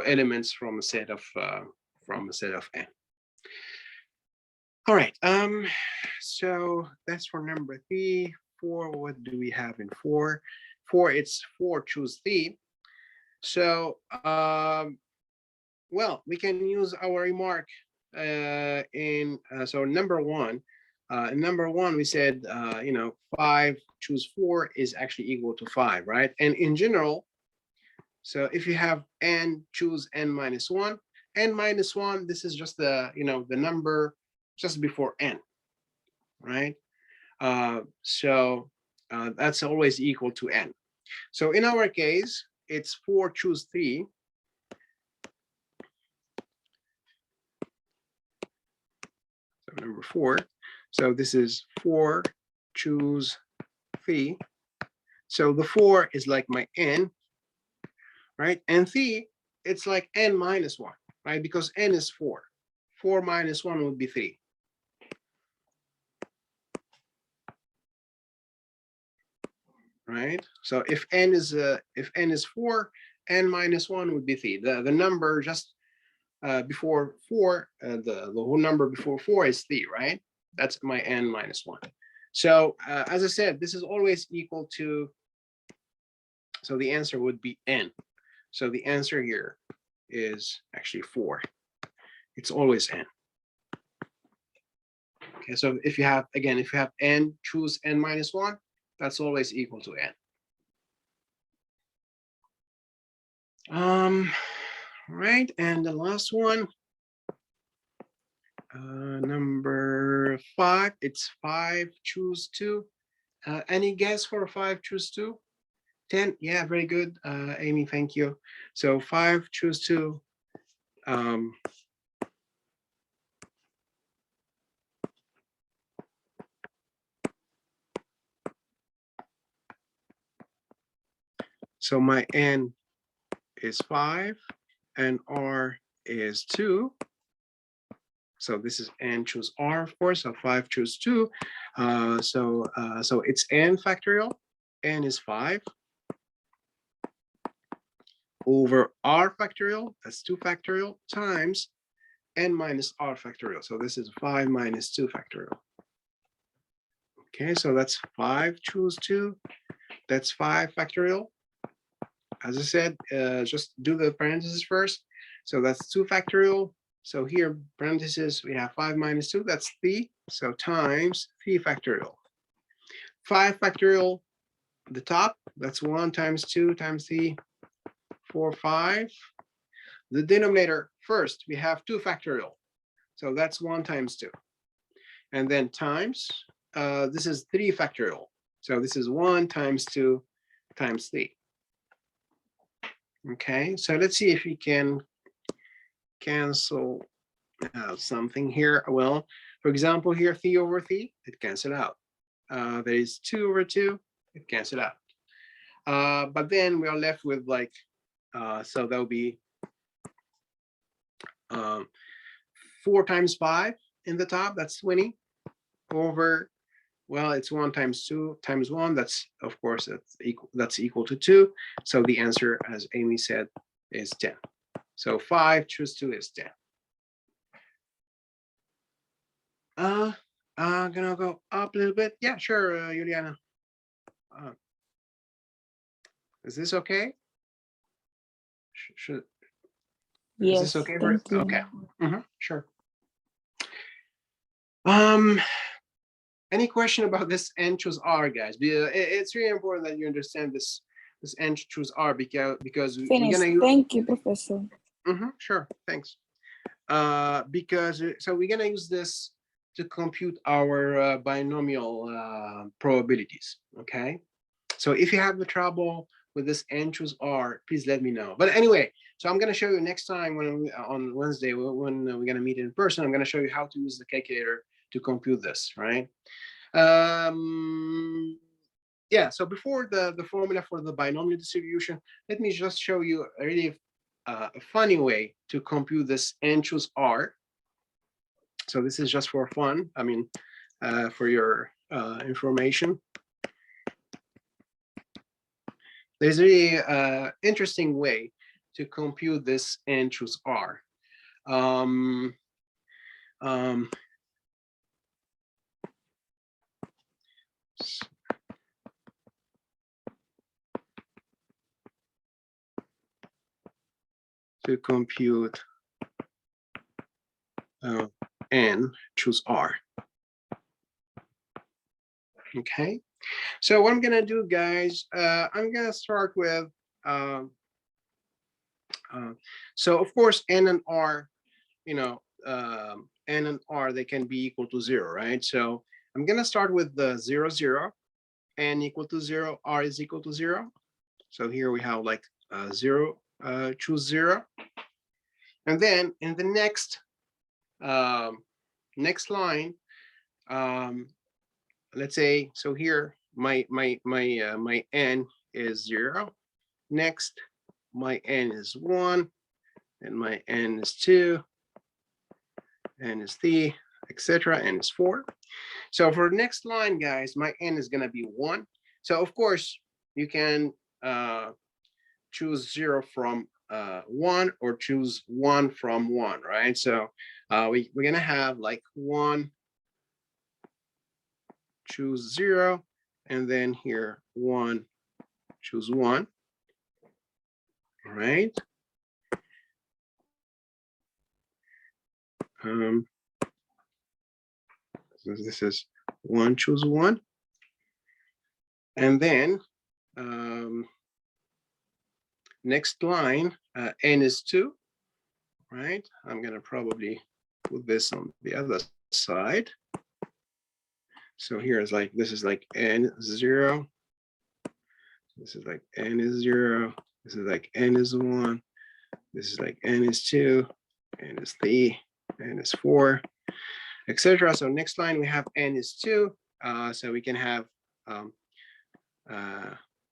elements from a set of n. All right. So that's for number 3. 4. What do we have in 4? 4. It's 4 choose 3. So well, we can use our remark in so number 1. In number 1, we said 5 choose 4 is actually equal to 5, right? And in general, so if you have n choose n minus 1, n minus 1, this is just the the number just before n, right? So that's always equal to n. So in our case, it's 4 choose 3. So number 4. So this is 4 choose 3. So the 4 is like my n, right? And 3, it's like n minus 1, right? Because n is 4. 4 minus 1 would be 3. Right? So if n is 4, n minus 1 would be 3. The number just before 4, the whole number before 4 is 3, right? That's my n minus 1. So as I said, this is always equal to, so the answer would be n. So the answer here is actually 4. It's always n. Okay, so if you have, again, if you have n, choose n minus 1, that's always equal to n. Right, and the last one, number 5, it's 5, choose 2. Any guess for 5, choose 2? 10, yeah, very good, Amy, thank you. So 5, choose 2. So my n is 5 and r is 2. So this is n choose r, of course, so 5 choose 2. So it's n factorial, n is 5, over r factorial, that's 2 factorial, times n minus r factorial. So this is 5 minus 2 factorial. Okay, so that's 5 choose 2, that's 5 factorial. As I said, just do the parentheses first. So that's 2 factorial. So here, parentheses, we have 5 minus 2, that's 3. So times 3 factorial. 5 factorial, the top, that's 1 times 2 times 3, 4, 5. The denominator, first, we have 2 factorial. So that's 1 times 2. And then times, this is 3 factorial. So this is 1 times 2 times 3. Okay, so let's see if we can cancel something here. Well, for example, here 3 over 3, it cancels out. There is 2 over 2, it cancels out. But then we are left with like, so that will be 4 times 5 in the top, that's 20, over, well, it's 1 times 2 times 1, that's, of course, that's equal to 2. So the answer, as Amy said, is 10. So 5 choose 2 is 10. I'm gonna go up a little bit. Yeah, sure, Juliana. Is this okay? Is Yes, this okay? thank you. Okay. Sure. Any question about this n choose r, guys? It's really important that you understand this n choose r because we're Finished. gonna use. Thank you, Professor. Sure, thanks. Because so we're gonna use this to compute our binomial probabilities. Okay. So if you have the trouble with this n choose r, please let me know. But anyway, so I'm going to show you next time on Wednesday when we're going to meet in person. I'm going to show you how to use the calculator to compute this, right? Yeah, so before the formula for the binomial distribution, let me just show you a really a funny way to compute this n choose r. So this is just for fun, I mean, for your information. There's a really interesting way to compute this n choose r. To compute n choose r. Okay, so what I'm gonna do, guys, I'm gonna start with so of course n and r, you know, n and r, they can be equal to 0, right? So I'm gonna start with the 0 0, n equal to 0, r is equal to 0. So here we have like 0, choose 0, and then in the next next line, let's say, so here my n is 0. Next, my n is 1, and my n is 2, n is 3, etc. n is 4. So for the next line, guys, my n is gonna be 1. So of course you can choose 0 from 1 or choose 1 from 1, right? So we're gonna have like 1, choose 0, and then here 1, choose 1. All right. So this is 1, choose 1. And then next line, n is 2, right? I'm gonna probably put this on the other side. So here is like, this is like n0. This is like n is 0. This is like n is 1. This is like n is 2, n is 3, n is 4, etc. So next line we have n is 2. So we can have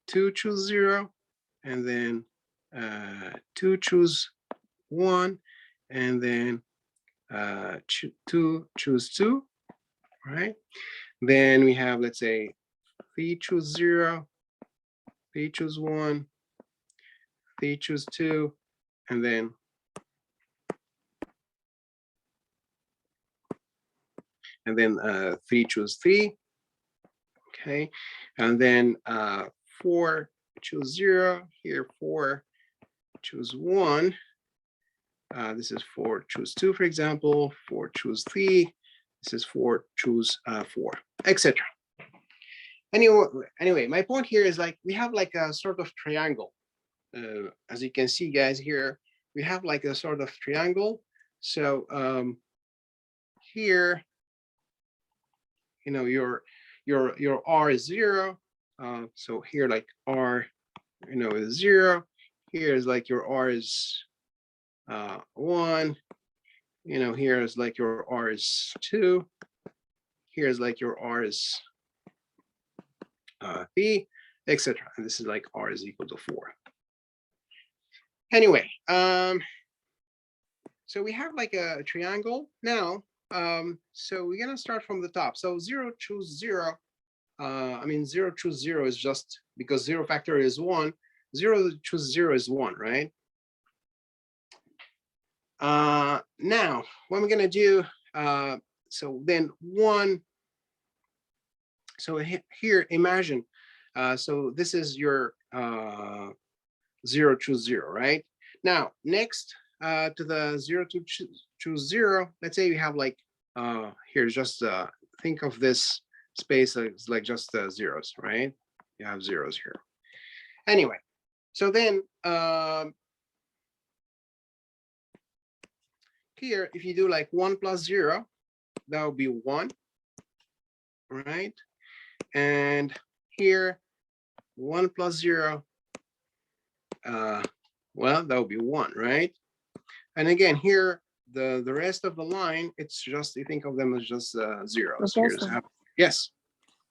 2, choose 0, and then 2, choose 1, and then 2, choose 2, right? Then we have, let's say, 3, choose 0, 3, choose 1, 3, choose 2, and then 3, choose 3. Okay, and then 4, choose 0. Here 4, choose 1. This is 4, choose 2, for example. 4, choose 3. This is 4, choose 4, etc. Anyway, my point here is like we have like a sort of triangle. As you can see, guys, here we have like a sort of triangle. So here, you know, your R is 0. So here, like R, you know, is 0. Here is like your R is 1. You know, here is like your R is 2. Here is like your R is 3, etc. And this is like R is equal to 4. Anyway, so we have like a triangle now. So we're gonna start from the top. So 0, choose 0. I mean, 0, choose 0 is just because 0 factorial is 1. 0, choose 0 is 1, right? Now, what I'm gonna do, so then 1, so here, imagine, so this is your 0, choose 0, right? Now, next to the 0 to choose 0, let's say you have like, here, just think of this space as like just zeros, right? You have zeros here. Anyway, so then here, if you do like 1 plus 0, that would be 1, right? And here, 1 plus 0, well, that would be 1, right? And again, here, the rest of the line, it's just, you think of them as just zeros. Yes.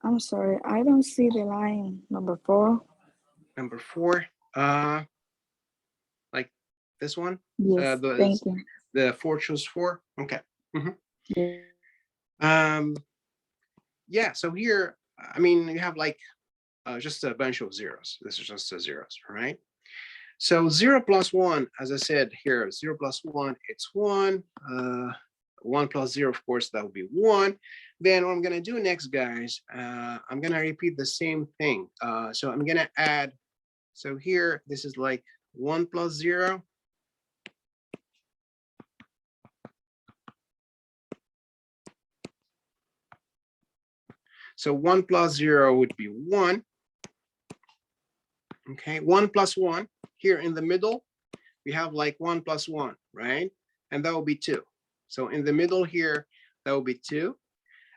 I'm sorry, I don't see the line number 4. Number 4, like this one? Yes, thank you. The 4, choose 4, okay. Yeah. Yeah, so here, I mean, you have like just a bunch of zeros. This is just zeros, right? So 0 plus 1, as I said here, 0 plus 1, it's 1. 1 plus 0, of course, that would be 1. Then what I'm going to do next, guys, I'm going to repeat the same thing. So I'm going to add, so here, this is like 1 plus 0. So 1 plus 0 would be 1. Okay, 1 plus 1. Here in the middle, we have like 1 plus 1, right? And that will be 2. So in the middle here, that will be 2.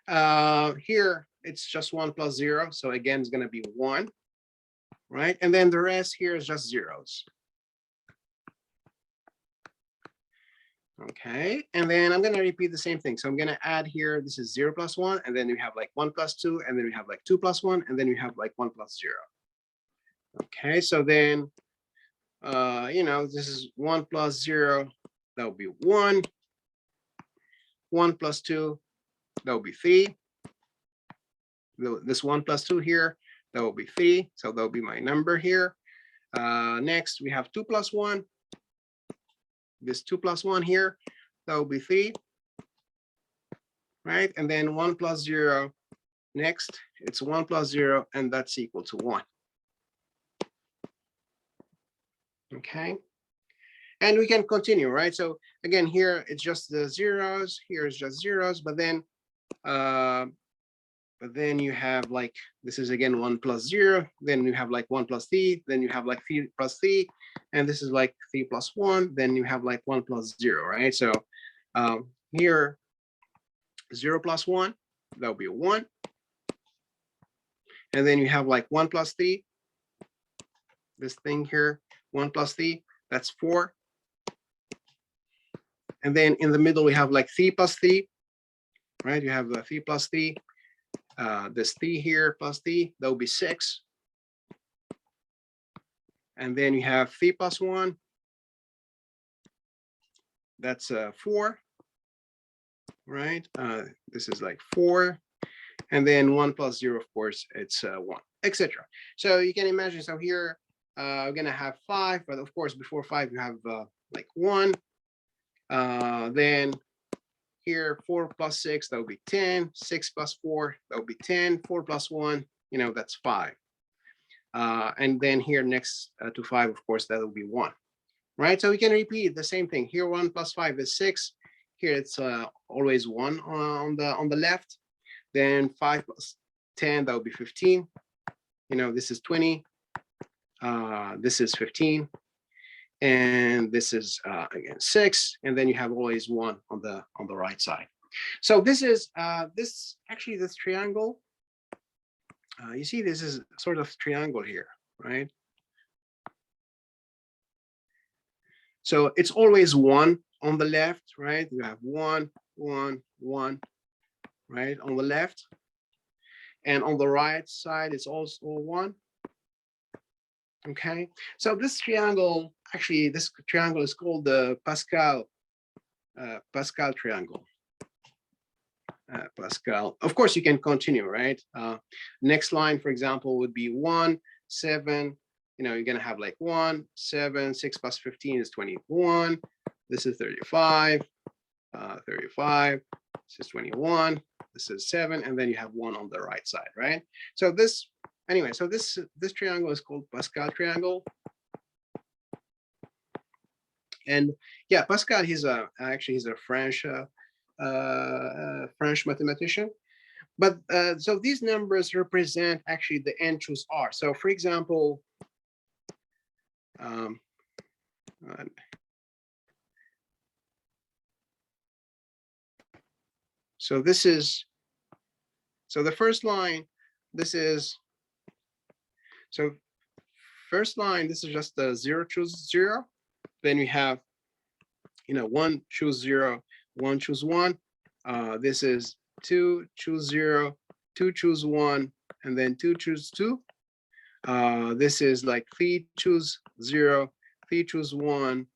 Here, it's just 1 plus 0. So again, it's going to be 1, right? And then the rest here is just zeros. Okay, and then I'm going to repeat the same thing. So I'm going to add here, this is 0 plus 1, and then we have like 1 plus 2, and then we have like 2 plus 1, and then we have like 1 plus 0. Okay, so then, you know, this is 1 plus 0, that would be 1. 1 plus 2, that would be 3. This 1 plus 2 here, that will be 3. So that will be my number here. Next, we have 2 plus 1. This 2 plus 1 here, that will be 3. Right? And then 1 plus 0, Next, it's 1 plus 0, and that's equal to 1. Okay. And we can continue, right? So again, here it's just the zeros, here is just zeros, but then you have like, this is again 1 plus 0, then you have like 1 plus 3, then you have like 3 plus 3, and this is like 3 plus 1, then you have like 1 plus 0, right? So here, 0 plus 1, that'll be 1. And then you have like 1 plus 3, this thing here, 1 plus 3, that's 4. And then in the middle, we have like 3 plus 3, right? You have the 3 plus 3, this 3 here plus 3, that will be 6. And then you have 3 plus 1, that's 4, right? This is like 4. And then 1 plus 0, of course, it's 1, etc. So you can imagine, so here we're gonna have 5, but of course, before 5, you have like 1. Then here, 4 plus 6, that would be 10. 6 plus 4, that would be 10. 4 plus 1, you know, that's 5. And then here next to 5, of course, that will be 1. Right? So we can repeat the same thing. Here, 1 plus 5 is 6. Here it's always 1 on the left. Then 5 plus 10, that would be 15. You know, this is 20. This is 15. And this is again 6, and then you have always 1 on the right side. So this is this triangle. You see, this is sort of triangle here, right? So it's always 1 on the left, right? You have 1, 1, 1, right, on the left, and on the right side it's also 1. Okay, so this triangle, actually, this triangle is called the Pascal triangle. Pascal. Of course, you can continue, right? Next line, for example, would be 1, 7. You know, you're gonna have like 1, 7, 6 plus 15 is 21. This is 35, 35. This is 21. This is 7, and then you have 1 on the right side, right? So this. Anyway, so this triangle is called Pascal triangle. And yeah, Pascal, he's a French French mathematician. But so these numbers represent actually the n choose r. So for example, so this is, so the first line, this is, so first line, this is just the 0 choose 0. Then we have, you know, 1 choose 0, 1 choose 1. This is 2 choose 0, 2 choose 1, and then 2 choose 2. This is like 3 choose 0, 3 choose 1,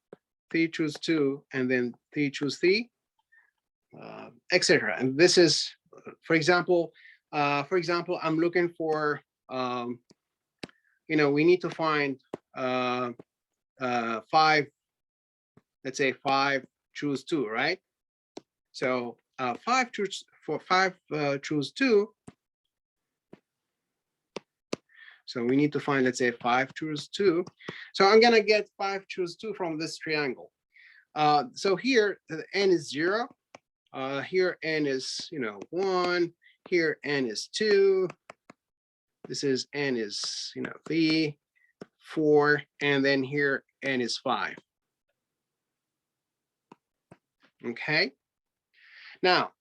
3 choose 2, and then 3 choose 3, etc. And this is, for example, I'm looking for, you know, we need to find 5, let's say 5 choose 2, right? So 5 choose choose 2. So we need to find, let's say 5 choose 2. So I'm gonna get 5 choose 2 from this triangle. So here the n is 0. Here n is, you know, 1. Here n is 2. This is n is, you know, 3, 4, and then here n is 5. Okay. Now,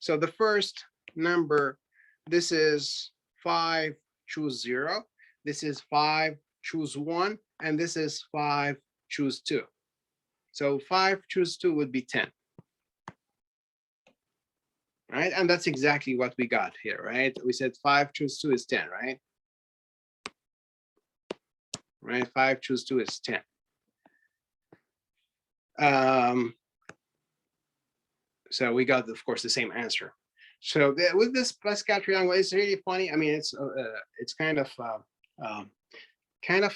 so the first number, this is 5 choose 0. This is 5 choose 1, and this is 5 choose 2. So 5 choose 2 would be 10. Right, and that's exactly what we got here, right? We said 5 choose 2 is 10, right? Right, 5 choose 2 is 10. So we got, of course, the same answer. So with this Pascal triangle, it's really funny. I mean, it's kind of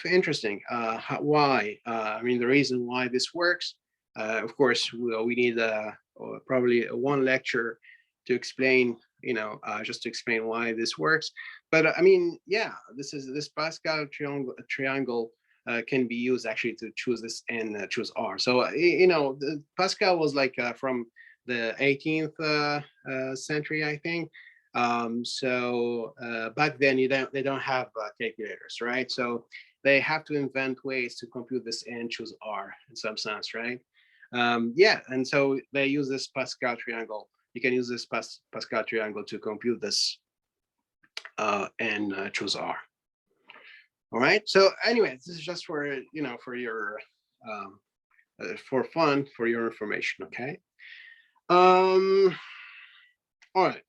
interesting. Why? I mean, the reason why this works. Of course, we need probably one lecture to explain, just to explain why this works. But I mean, yeah, this Pascal triangle can be used actually to choose this and choose R. So the Pascal was like from the 18th century, I think. So back then they don't have calculators, right? So they have to invent ways to compute this and choose R in some sense, right? Yeah, and so they use this Pascal triangle. You can use this Pascal triangle to compute this and choose R. All right. So anyway, this is just for for your for fun, for your information. Okay. All right.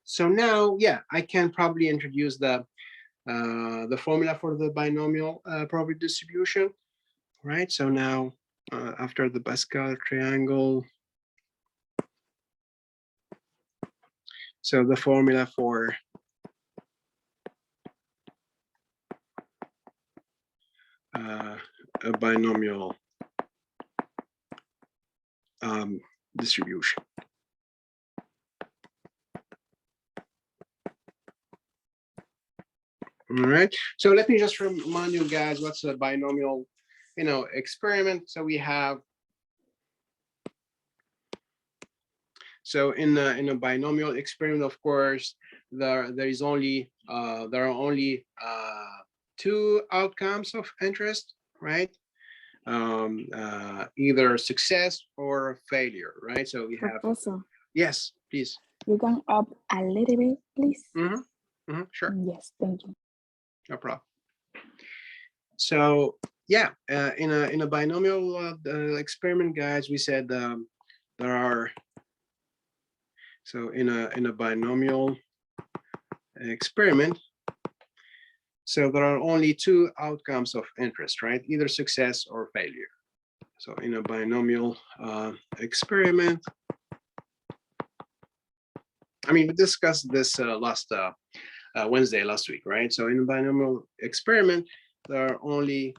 So now, yeah, I can probably introduce the formula for the binomial probability distribution. Right. So now, after the Pascal triangle, so the formula for a binomial distribution. All right. So let me just remind you guys what's a binomial, experiment. So we have. So in a binomial experiment, of course, there are only two outcomes of interest, right? Either success or failure, right? So we have. Professor, Yes, please. you can up a little bit, please? Sure. Yes, thank you. No problem. So yeah, in a binomial experiment, guys, we said there are. So in a binomial experiment, so there are only two outcomes of interest, right? Either success or failure. So in a binomial experiment, I mean, we discussed this last Wednesday last week, right? So in a binomial experiment, there are only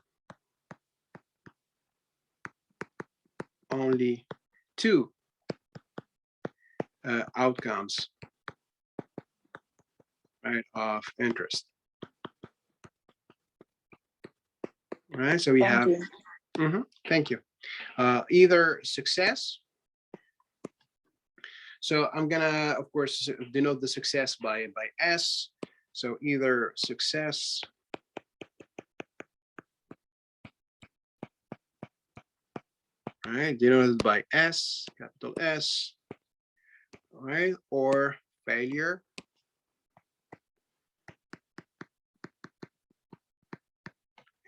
two outcomes, right, of interest. All right, so we have. Thank you. Either success. So I'm gonna, of course, denote the success by S. So either success all right, denoted by S, capital S, all right, or failure.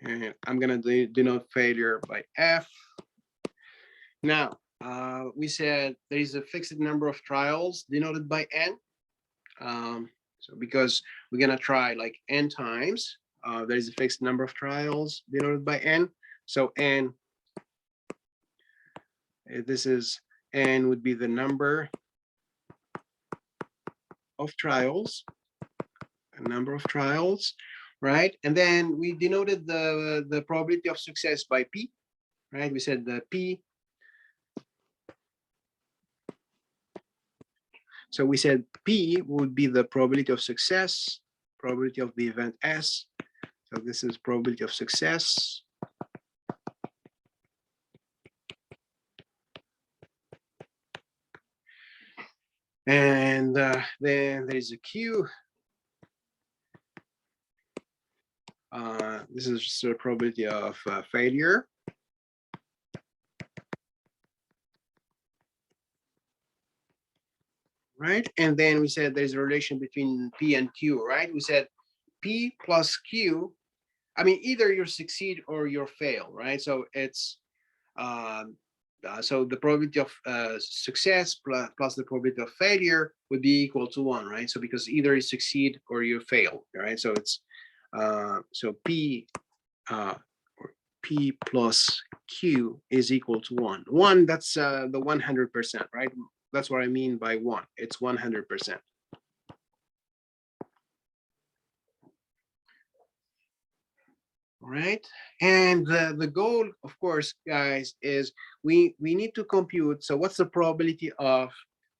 And I'm gonna denote failure by F. Now, we said there is a fixed number of trials denoted by N. So because we're gonna try like N times, there is a fixed number of trials denoted by N. So N, this is N would be the number of trials, right? And then we denoted the probability of success by P, right? We said the P. So we said P would be the probability of success, probability of the event S. So this is probability of success. And then there is a Q. This is just a probability of failure. Right? And then we said there's a relation between P and Q, right? We said P plus Q, I mean, either you succeed or you fail, right? So it's, so the probability of success plus the probability of failure would be equal to 1, right? So because either you succeed or you fail, right? So it's, so P plus Q is equal to 1. 1, that's the 100%, right? That's what I mean by 1. It's 100%. All right? And the goal, of course, guys, is we need to compute. So what's the probability of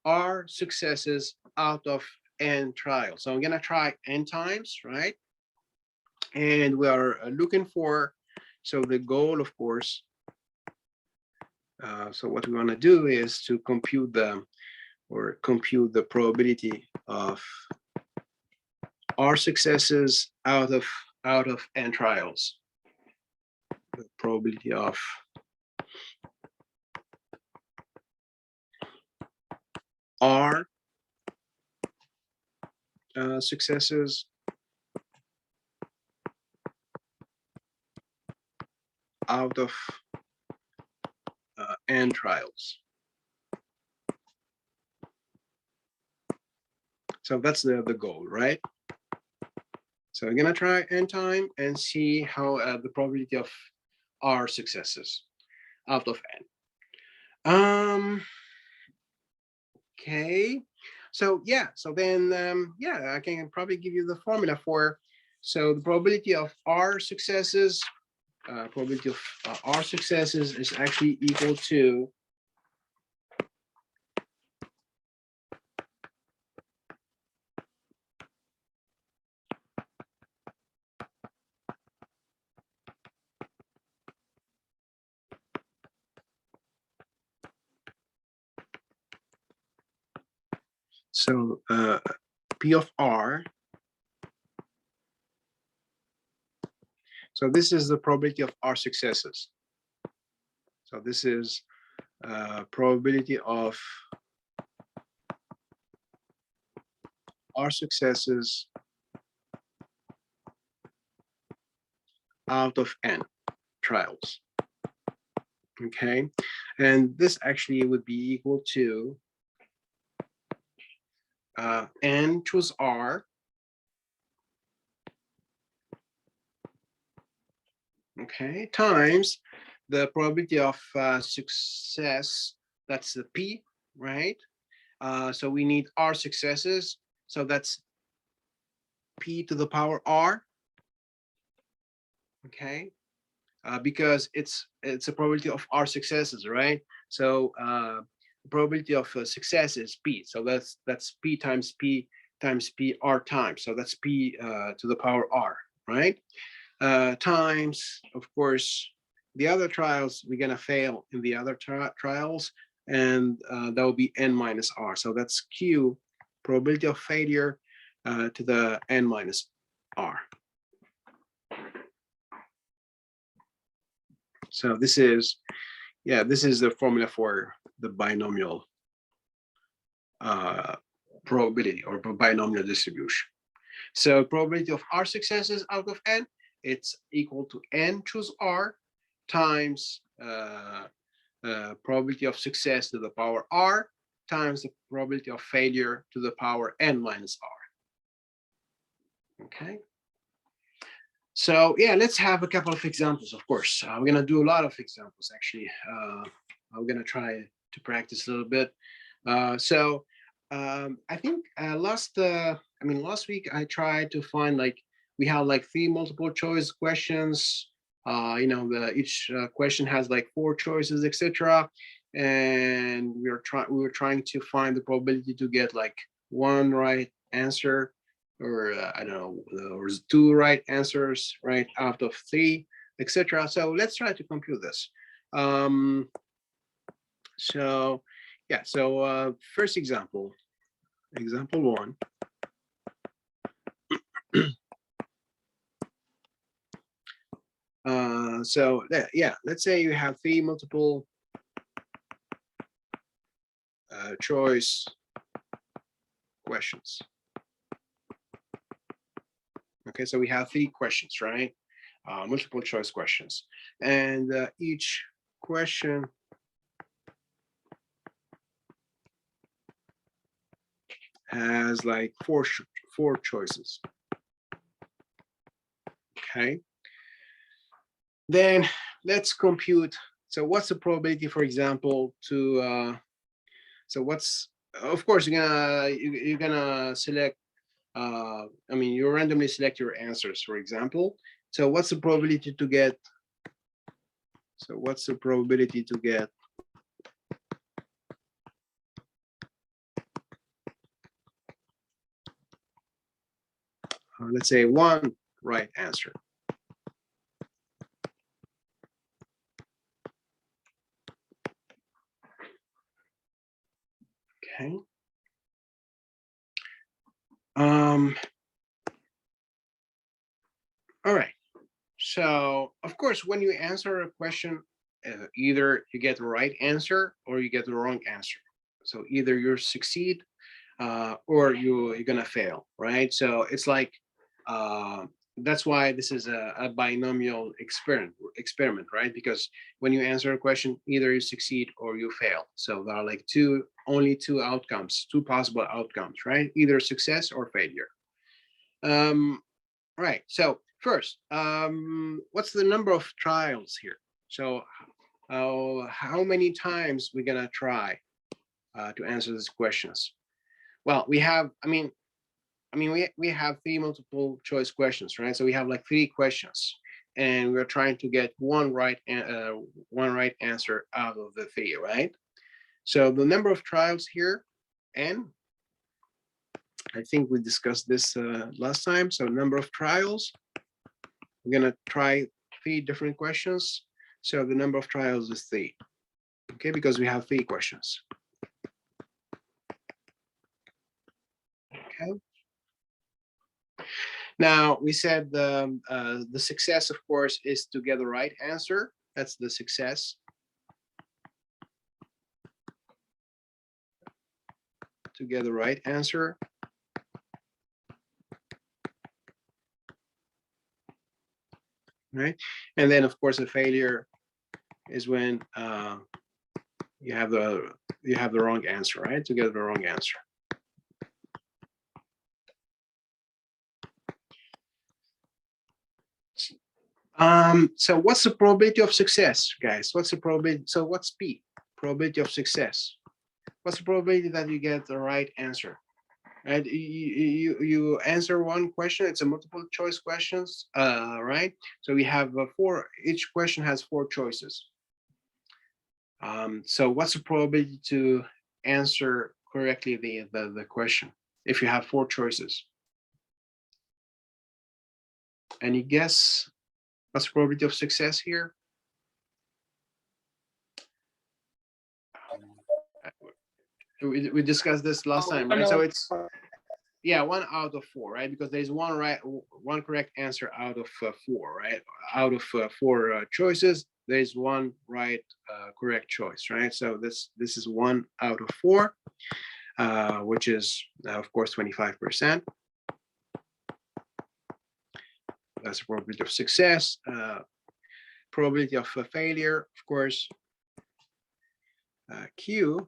R successes out of N trials? So I'm gonna try N times, right? And we are looking for, so the goal, of course, so what we want to do is to compute the probability of R successes out of N trials. The probability of R successes out of N trials. So that's the goal, right? So we're gonna try N time and see how the probability of R successes out of N. Okay. So yeah, so then yeah, I can probably give you the formula for, so the probability of R successes, is actually equal to so P of R. So this is the probability of R successes. So this is probability of R successes out of N trials. Okay, and this actually would be equal to N choose R, okay, times the probability of success, that's the P, right? So we need R successes, so that's P to the power R, okay? Because it's a probability of R successes, right? So probability of success is P, so that's P times P times P R times, so that's P to the power R, right? Times, of course, the other trials, we're gonna fail in the other trials, and that will be N minus R, so that's Q, probability of failure to the N minus R. So this is, yeah, this is the formula for the binomial probability or binomial distribution. So probability of R successes out of N, it's equal to N choose R times probability of success to the power R times the probability of failure to the power N minus R. Okay. So yeah, let's have a couple of examples, of course. We're gonna do a lot of examples, actually. I'm gonna try to practice a little bit. I think last week I tried to find, like, we have like 3 multiple choice questions. Each question has like 4 choices, etc. And we were trying to find the probability to get like 1 right answer, or I don't know, or 2 right answers, right, out of 3, etc. So let's try to compute this. So yeah, so first example 1. So yeah, let's say you have 3 multiple choice questions. Okay, so we have 3 questions, right? Multiple choice questions, and each question has like 4 choices. Okay, then let's compute. So what's the probability, for example, to so what's, of course, you're gonna select you randomly select your answers, for example, So what's the probability to get? So what's the probability to get? Let's say one right answer. Okay. All right. So of course, when you answer a question, either you get the right answer or you get the wrong answer. So either you succeed or you're gonna fail, right? So it's like that's why this is a binomial experiment, right? Because when you answer a question, either you succeed or you fail. So there are like only two outcomes, two possible outcomes, right? Either success or failure. Right. So first, what's the number of trials here? So how many times we're gonna try to answer these questions? Well, we have, we have three multiple choice questions, right? So we have like three questions, and we're trying to get one right answer out of the three, right? So the number of trials here, n, I think we discussed this last time. So number of trials, we're gonna try three different questions. So the number of trials is 3, okay? Because we have 3 questions. Okay. Now we said the success, of course, is to get the right answer. That's the success. To get the right answer. Right, and then of course a failure is when you have the wrong answer, right? To get the wrong answer. So what's the probability of success, guys? What's the probability? So what's P? Probability of success. What's the probability that you get the right answer? And you answer one question. It's a multiple choice questions, right? So we have 4. Each question has 4 choices. So what's the probability to answer correctly the question if you have 4 choices? Any guess? What's the probability of success here? We discussed this last time, right? So it's 1 out of 4, right? Because there's one correct answer out of 4, right? Out of 4 choices, there's one right correct choice, right? So this is 1 out of 4, which is of course 25%. That's the probability of success. Probability of failure, of course, Q.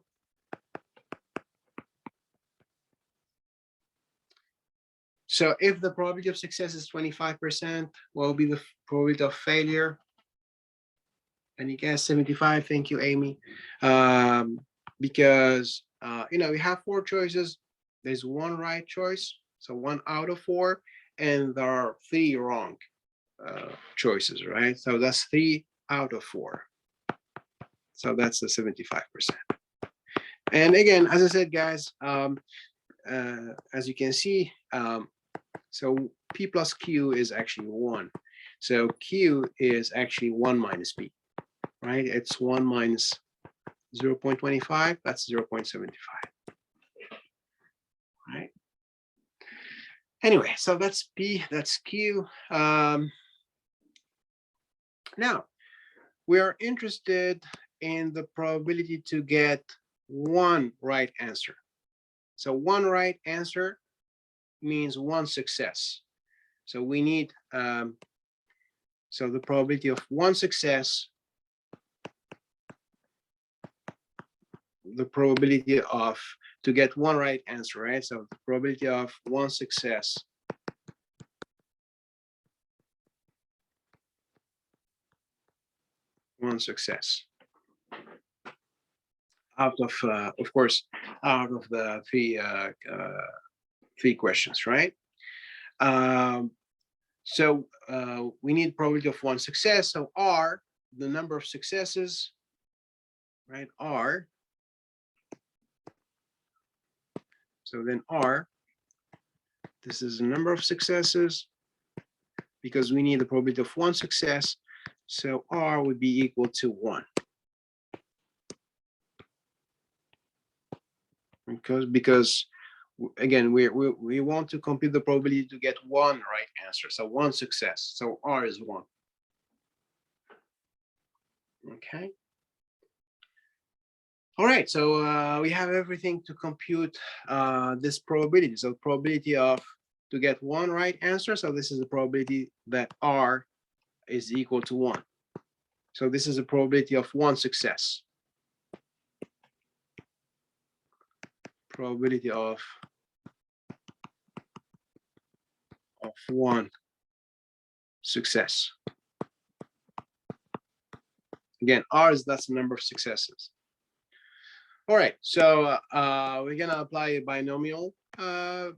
So if the probability of success is 25%, what will be the probability of failure? Any guess? 75. Thank you, Amy. Because we have 4 choices. There's one right choice, so 1 out of 4, and there are 3 wrong choices, right? So that's 3 out of 4. So that's the 75%. And again, as I said, guys, as you can see, so P plus Q is actually 1. So Q is actually 1 minus P, right? It's 1 minus 0.25, that's 0.75, right? Anyway, so that's P, that's Q. Now, we are interested in the probability to get 1 right answer. So 1 right answer means 1 success. So we need, so the probability of 1 success, the probability of to get 1 right answer, right? So the probability of 1 success out of course, out of the 3 questions, right? So we need probability of one success. So R, the number of successes, right? R. So then R, this is the number of successes because we need the probability of one success. So R would be equal to 1. Because again, we want to compute the probability to get one right answer. So one success. So R is 1. Okay. All right, so we have everything to compute this probability. So probability of to get one right answer. So this is the probability that R is equal to 1. So this is a probability of one success. Probability of one success. Again, R is that's the number of successes. All right, so we're gonna apply a binomial. Our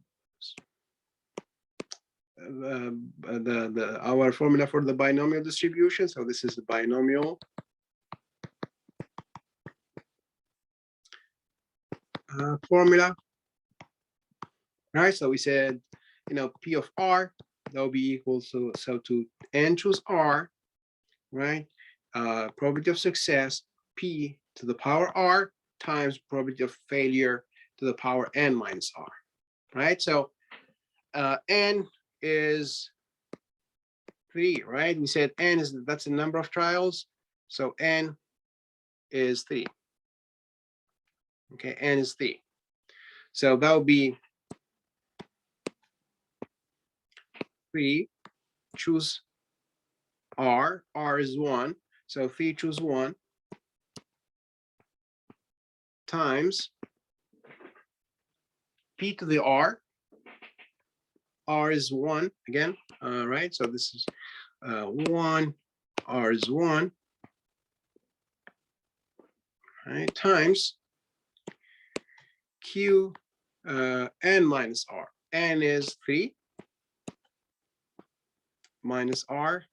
formula for the binomial distribution. So this is the binomial formula. Right, so we said, P of R, that will be equal to, so to n choose R, right? Probability of success, P to the power R times probability of failure to the power n minus R, right? So n is 3, right? We said n is, that's the number of trials. So n is 3. Okay, n is 3. So that would be 3, choose R, R is 1. So 3 choose 1 times P to the R. R is 1 again, right? So this is 1, R is 1, right? Times Q n minus R. N is 3 minus R,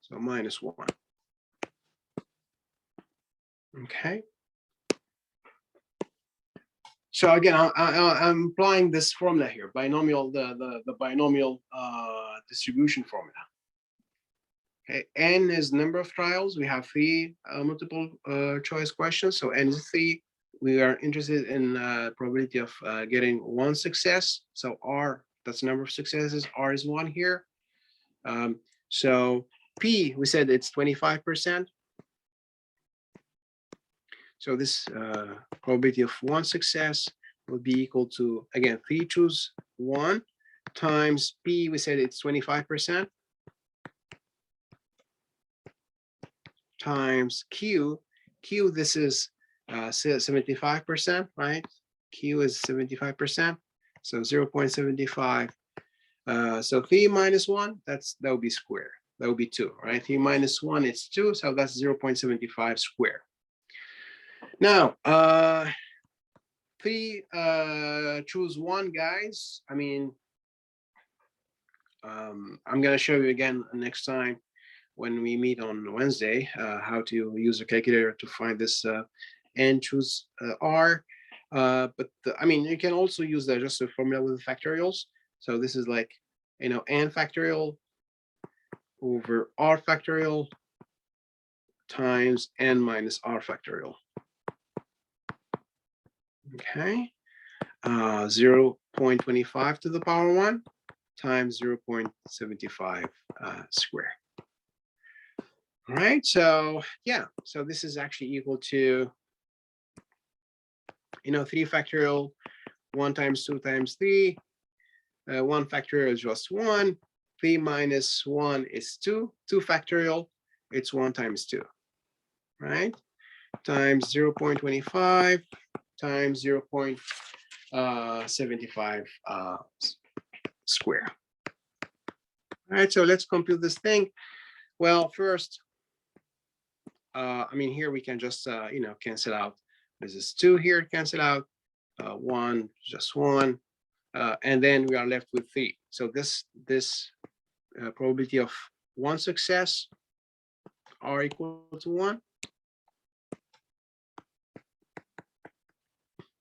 so minus 1. Okay. So again, I'm applying this formula here, binomial, the binomial distribution formula. Okay, n is number of trials. We have 3 multiple choice questions, so n is 3. We are interested in probability of getting one success. So R, that's the number of successes. R is 1 here. So P, we said it's 25%. So this probability of one success would be equal to, again, 3 choose 1 times P, we said it's 25%, times Q. Q, this is 75%, right? Q is 75%, so 0.75. So 3 minus 1, that would be square. That would be 2, right? 3 minus 1, it's 2, so that's 0.75 square. Now, 3 choose 1, guys. I mean, I'm gonna show you again next time when we meet on Wednesday how to use a calculator to find this n choose R. But I mean, you can also use the just a formula with factorials. So this is like, n factorial over R factorial times n minus R factorial. Okay, 0.25 to the power 1 times 0.75 square. All right, so yeah, so this is actually equal to, 3 factorial, 1 times 2 times 3, 1 factorial is just 1, 3 minus 1 is 2, 2 factorial, it's 1 times 2, right? Times 0.25 times 0.75 square. All right, so let's compute this thing. Well, first, I mean, here we can just, cancel out. This is 2 here, cancel out. 1, just 1. and then we are left with 3. So this probability of one success are equal to 1.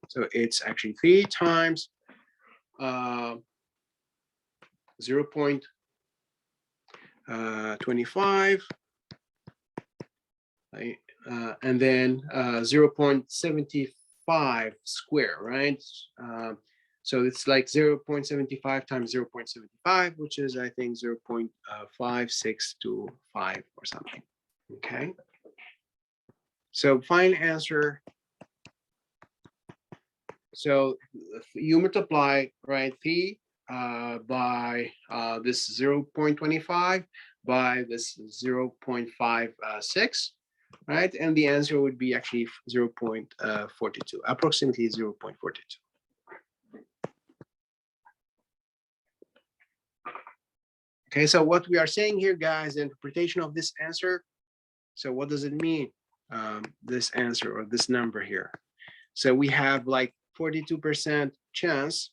So it's actually 3 times 0.25, and then 0.75 square, right? So it's like 0.75 times 0.75, which is, I think, 0.562 or something. Okay. So final answer. So you multiply, right, 3 by this 0.25 by this 0.56, right? And the answer would be actually 0.42, approximately 0.42. Okay, so what we are saying here, guys, the interpretation of this answer. So what does it mean, this answer or this number here? So we have like 42% chance .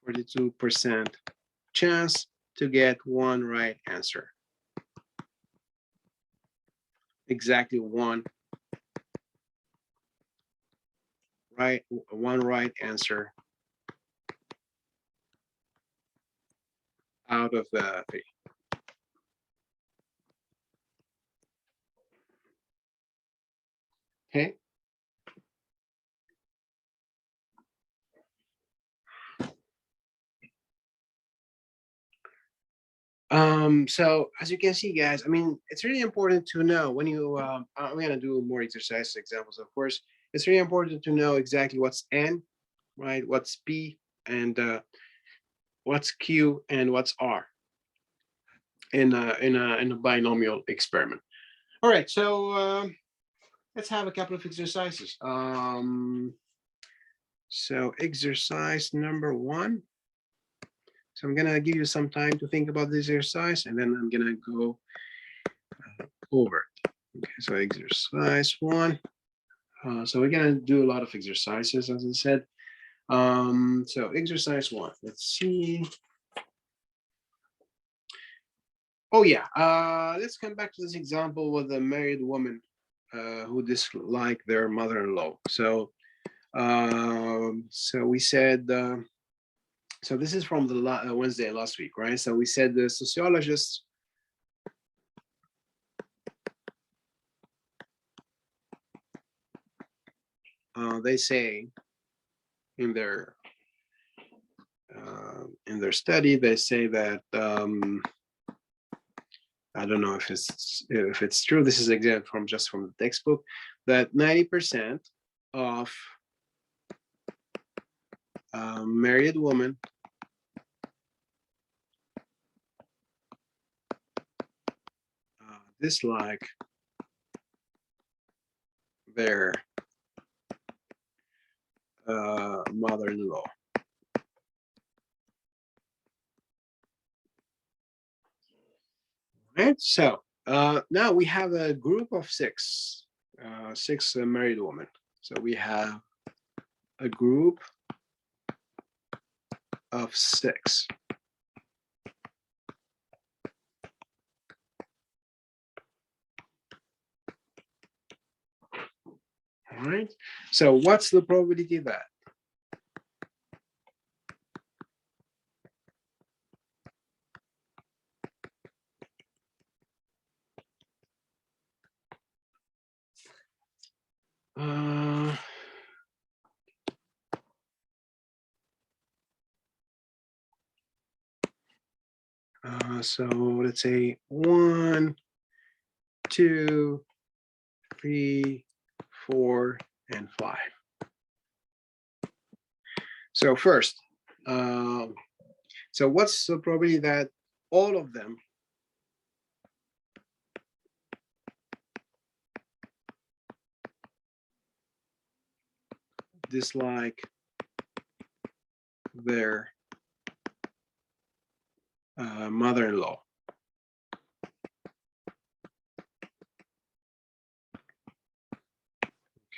42% chance to get one right answer. Exactly one right answer out of the 3. Okay. So as you can see, guys, I mean, it's really important to know when you, I'm gonna do more exercise examples, of course. It's really important to know exactly what's N, right? What's P, and what's Q, and what's R in a binomial experiment. All right, so let's have a couple of exercises. So exercise number 1. So I'm gonna give you some time to think about this exercise, and then I'm gonna go over it. Okay, so exercise 1. So we're gonna do a lot of exercises, as I said. So exercise 1. Let's see. Oh yeah. Let's come back to this example with a married woman who dislike their mother-in-law. So so we said. So this is from the Wednesday last week, right? So we said the sociologists they say in their study, they say that I don't know if it's true. This is again from the textbook, that 90% of married women dislike their mother-in-law. Right. So now we have a group of 6 married women. So we have a group of 6. All right. So what's the probability that so let's say 1, 2, 3, 4, and 5. So first, so what's the probability that all of them dislike their mother-in-law?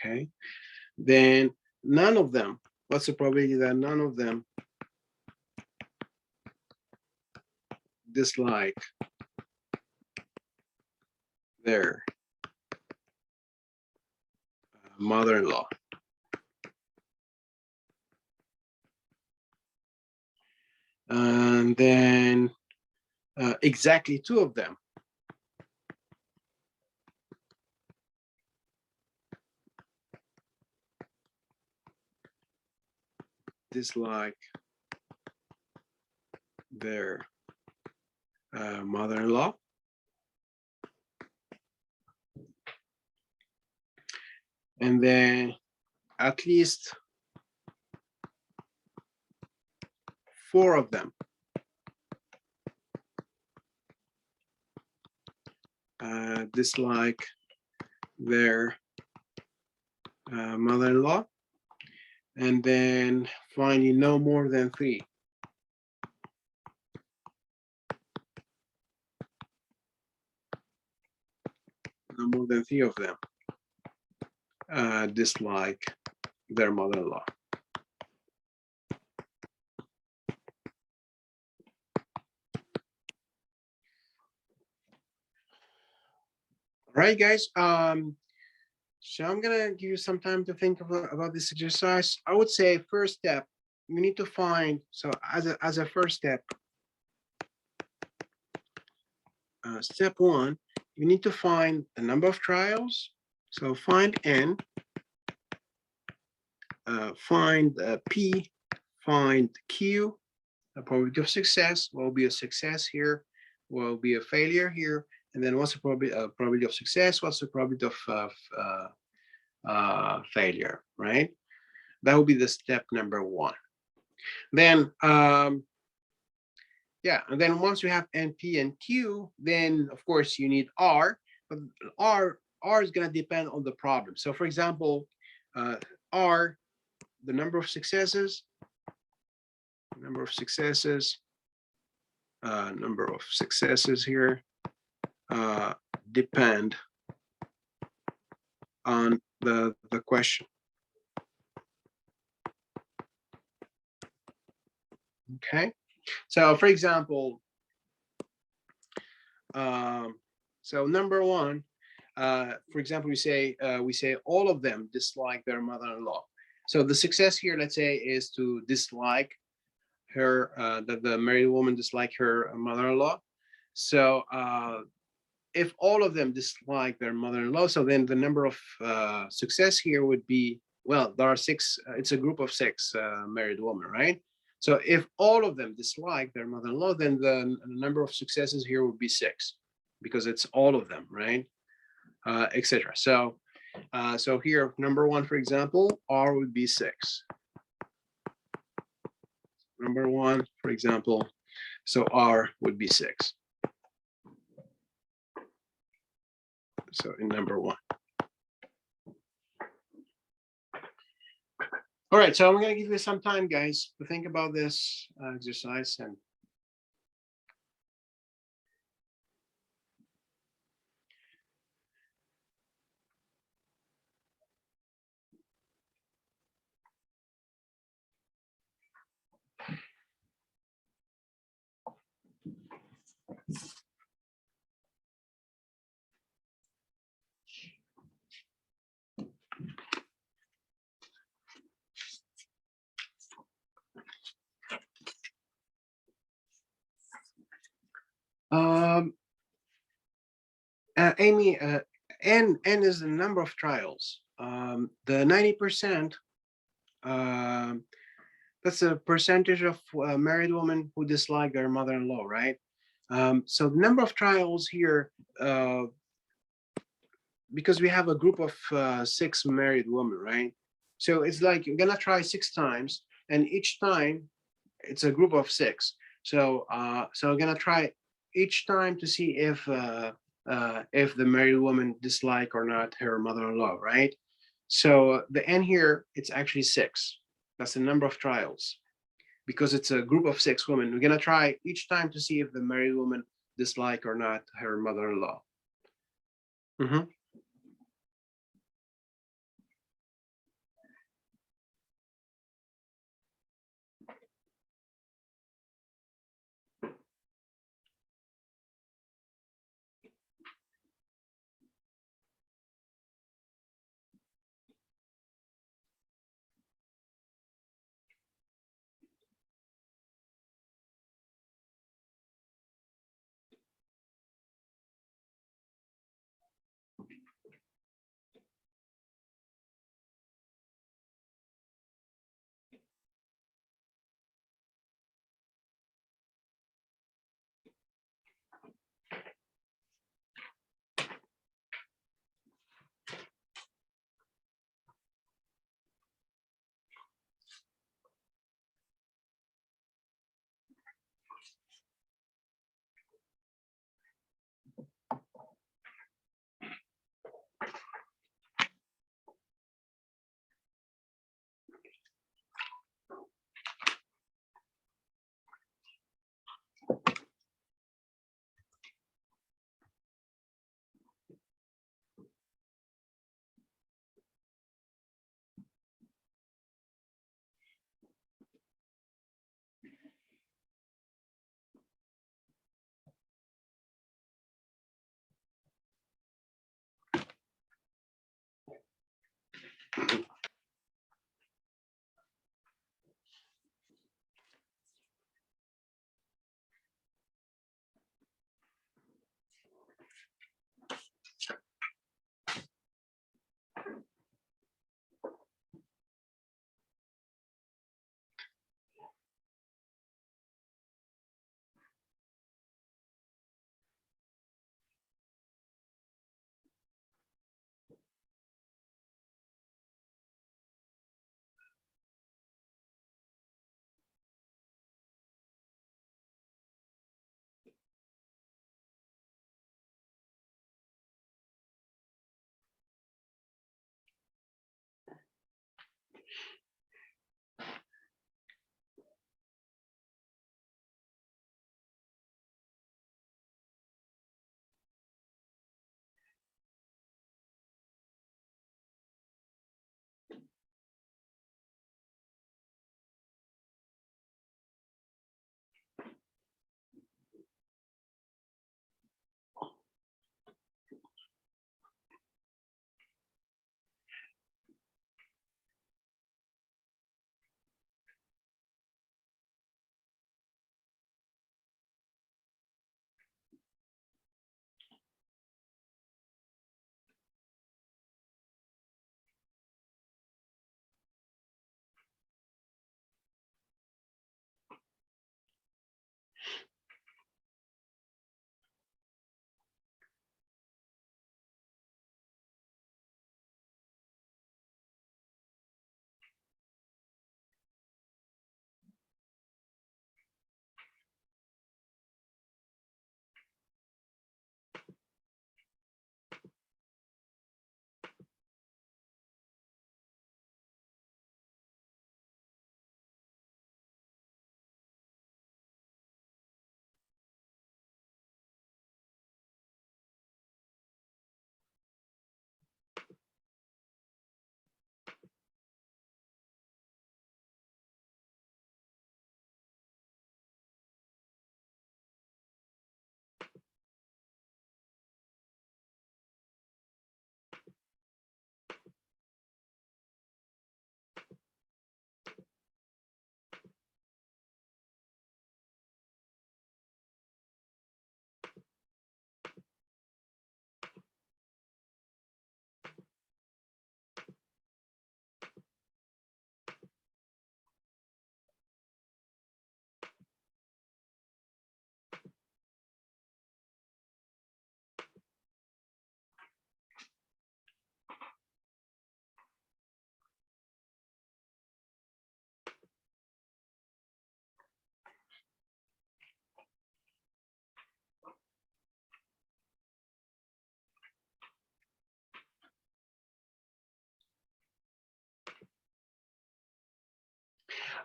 Okay, then none of them, what's the probability that none of them dislike their mother-in-law? And then exactly 2 of them dislike their mother-in-law. And then at least 4 of them dislike their mother-in-law. And then finally, no more than 3 of them dislike their mother-in-law. All right, guys. So I'm gonna give you some time to think about this exercise. I would say first step, you need to find, so as a first step, step 1, you need to find the number of trials. So find N, find P, find Q. The probability of success will be a success here, will be a failure here. And then what's the probability of success? What's the probability of failure, right? That will be the step number 1. Then, yeah, and then once you have N, P, and Q, then of course you need R, but R is going to depend on the problem. So for example, R, the number of successes here depend on the question. Okay, so for example, so number 1, for example, we say all of them dislike their mother-in-law. So the success here, let's say, is to dislike her, that the married woman dislike her mother-in-law. So if all of them dislike their mother-in-law, so then the number of success here would be, well, there are 6, it's a group of 6 married women, right? So if all of them dislike their mother-in-law, then the number of successes here would be 6, because it's all of them, right? Etc. So so here, number 1, for example, R would be 6. Number 1, for example, so R would be 6. So in number 1. All right, so I'm going to give you some time, guys, to think about this exercise. And Amy, N is the number of trials. The 90%, that's a percentage of married women who dislike their mother-in-law, right? So the number of trials here, because we have a group of 6 married women, right? So it's like you're gonna try 6 times, and each time it's a group of 6. So so we're gonna try each time to see if the married woman dislike or not her mother-in-law, right? So the N here, it's actually 6. That's the number of trials. Because it's a group of 6 women, we're gonna try each time to see if the married woman dislike or not her mother-in-law.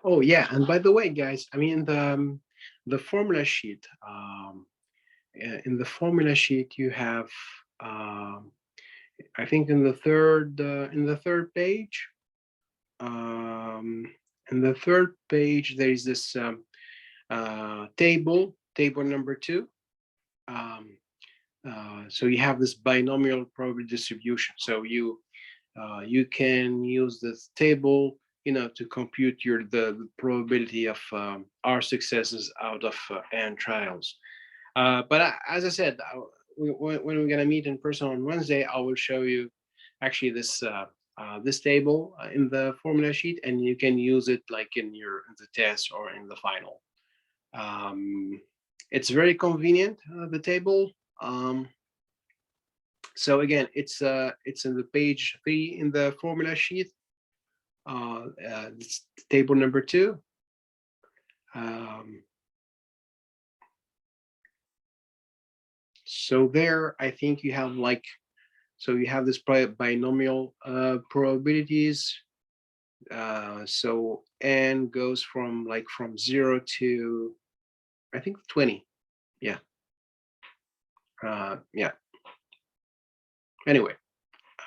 Oh yeah, and by the way, guys, I mean the formula sheet. In the formula sheet, you have I think in the third page. Um, in the third page, there is this table number 2. So you have this binomial probability distribution. So you can use this table, to compute the probability of R successes out of N trials. But as I said, when we're gonna meet in person on Wednesday, I will show you actually this table in the formula sheet, and you can use it like in the test or in the final. It's very convenient, the table. So again, it's in the page 3 in the formula sheet. It's table number 2. So there, I think you have you have this binomial probabilities. So N goes from 0 to, I think, 20. Yeah. Yeah. Anyway,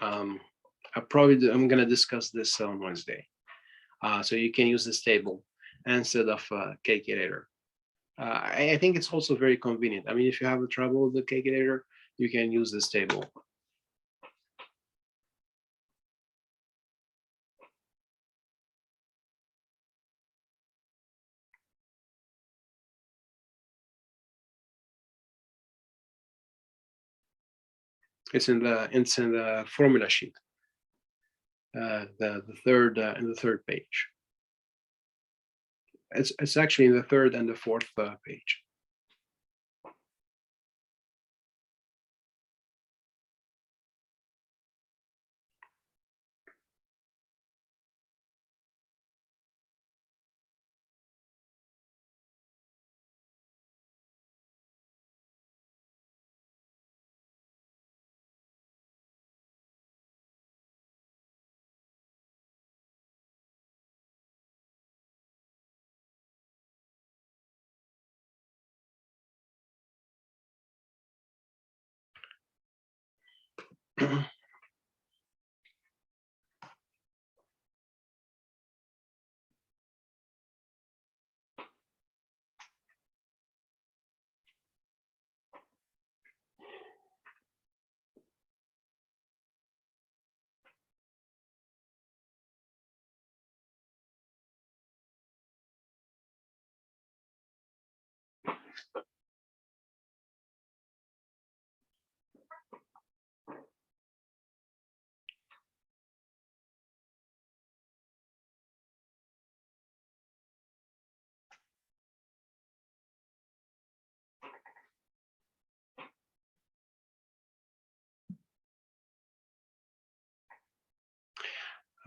I'm going to discuss this on Wednesday. So you can use this table instead of calculator. I think it's also very convenient. I mean, if you have trouble with the calculator, you can use this table. It's in the formula sheet. The third in the third page. It's actually in the third and the fourth page.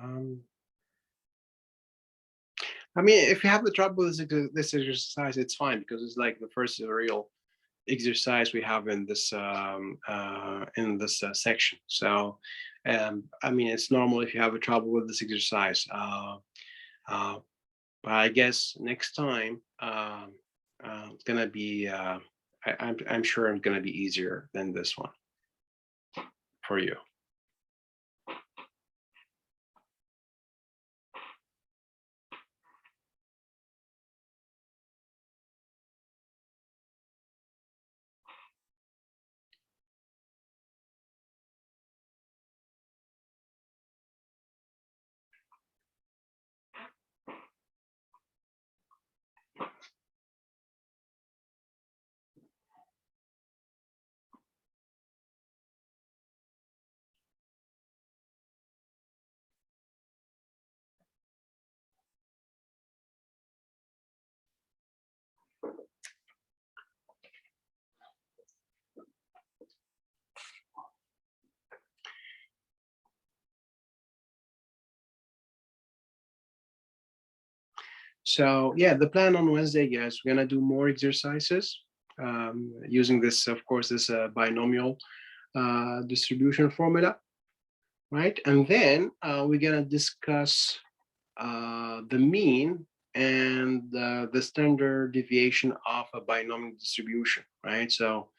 I mean, if you have the trouble with this exercise, it's fine, because it's like the first real exercise we have in this section. So, I mean, it's normal if you have a trouble with this exercise. But I guess next time it's gonna be. I'm sure it's gonna be easier than this one for you. So yeah, the plan on Wednesday, guys, we're gonna do more exercises using this, of course, this binomial distribution formula, right? And then we're gonna discuss the mean and the standard deviation of a binomial distribution, right? So,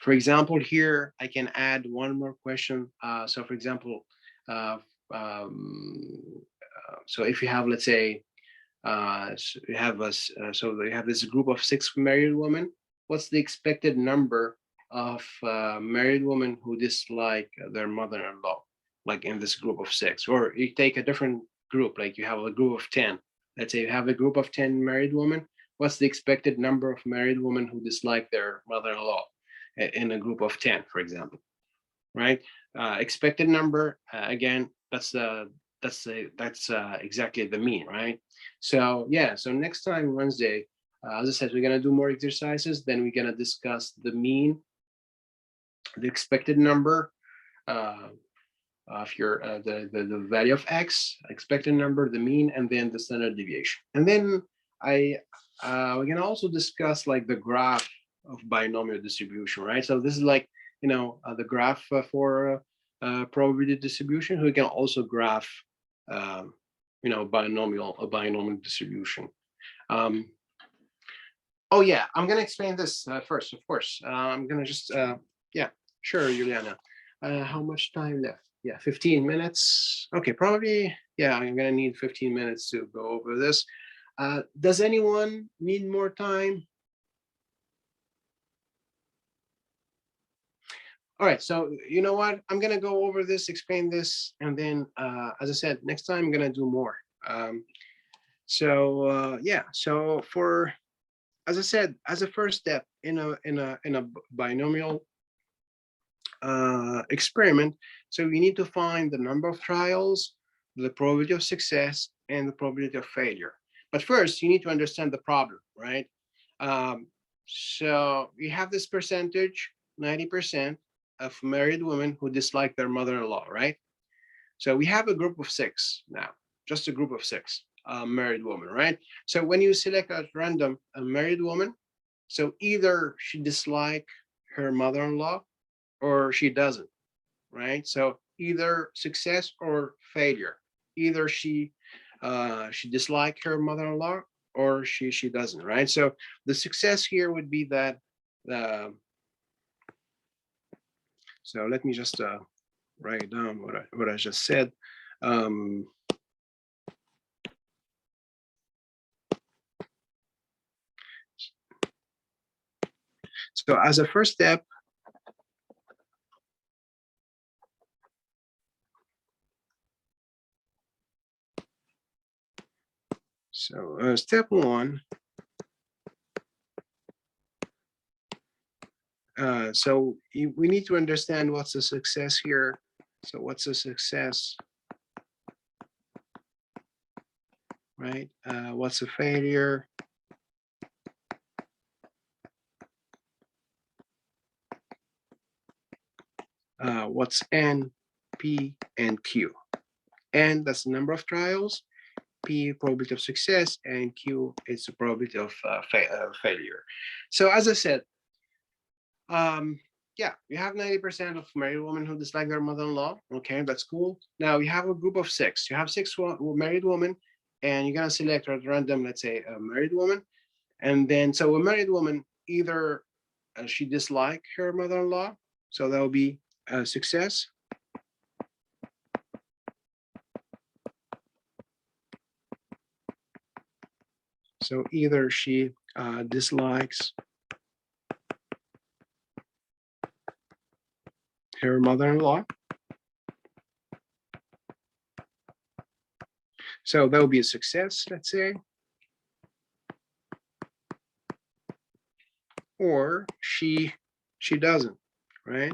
for example, here I can add one more question. So, for example, so if you have, let's say, so you have so you have this group of 6 married women. What's the expected number of married women who dislike their mother-in-law, like in this group of 6? Or you take a different group, like you have a group of 10. Let's say you have a group of 10 married women. What's the expected number of married women who dislike their mother-in-law in a group of 10, for example, right? Expected number, again, that's exactly the mean, right? So yeah, so next time Wednesday, as I said, we're gonna do more exercises. Then we're gonna discuss the mean, the expected number of your the value of x, expected number, the mean, and then the standard deviation. And then we can also discuss like the graph of binomial distribution, right? So this is like, the graph for probability distribution. We can also graph binomial distribution. Oh yeah, I'm gonna explain this first, of course. I'm gonna just yeah, sure, Juliana. How much time left? Yeah, 15 minutes. Okay, probably, yeah, I'm gonna need 15 minutes to go over this. Does anyone need more time? All right, so you know what? I'm gonna go over this, explain this, and then, as I said, next time I'm gonna do more. Yeah, so as I said, as a first step in a binomial experiment, so we need to find the number of trials, the probability of success, and the probability of failure. But first, you need to understand the problem, right? So we have this percentage, 90% of married women who dislike their mother-in-law, right? So we have a group of 6 now, just a group of 6 married women, right? So when you select at random a married woman, so either she dislike her mother-in-law or she doesn't, right? So either success or failure. Either she dislike her mother-in-law or she doesn't, right? So the success here would be that. So let me just write down what I just said. So as a first step, so step 1, so we need to understand what's the success here. So what's the success, right? What's a failure? What's N, P, and Q? N, that's the number of trials. P, probability of success, and Q is the probability of failure. So as I said, yeah, we have 90% of married women who dislike their mother-in-law. Okay, that's cool. Now we have a group of 6. You have 6 married women, and you're gonna select at random, let's say, a married woman, and then so a married woman, either she dislike her mother-in-law, so that will be a success. So either she dislikes her mother-in-law. So that will be a success, let's say. Or she doesn't, right?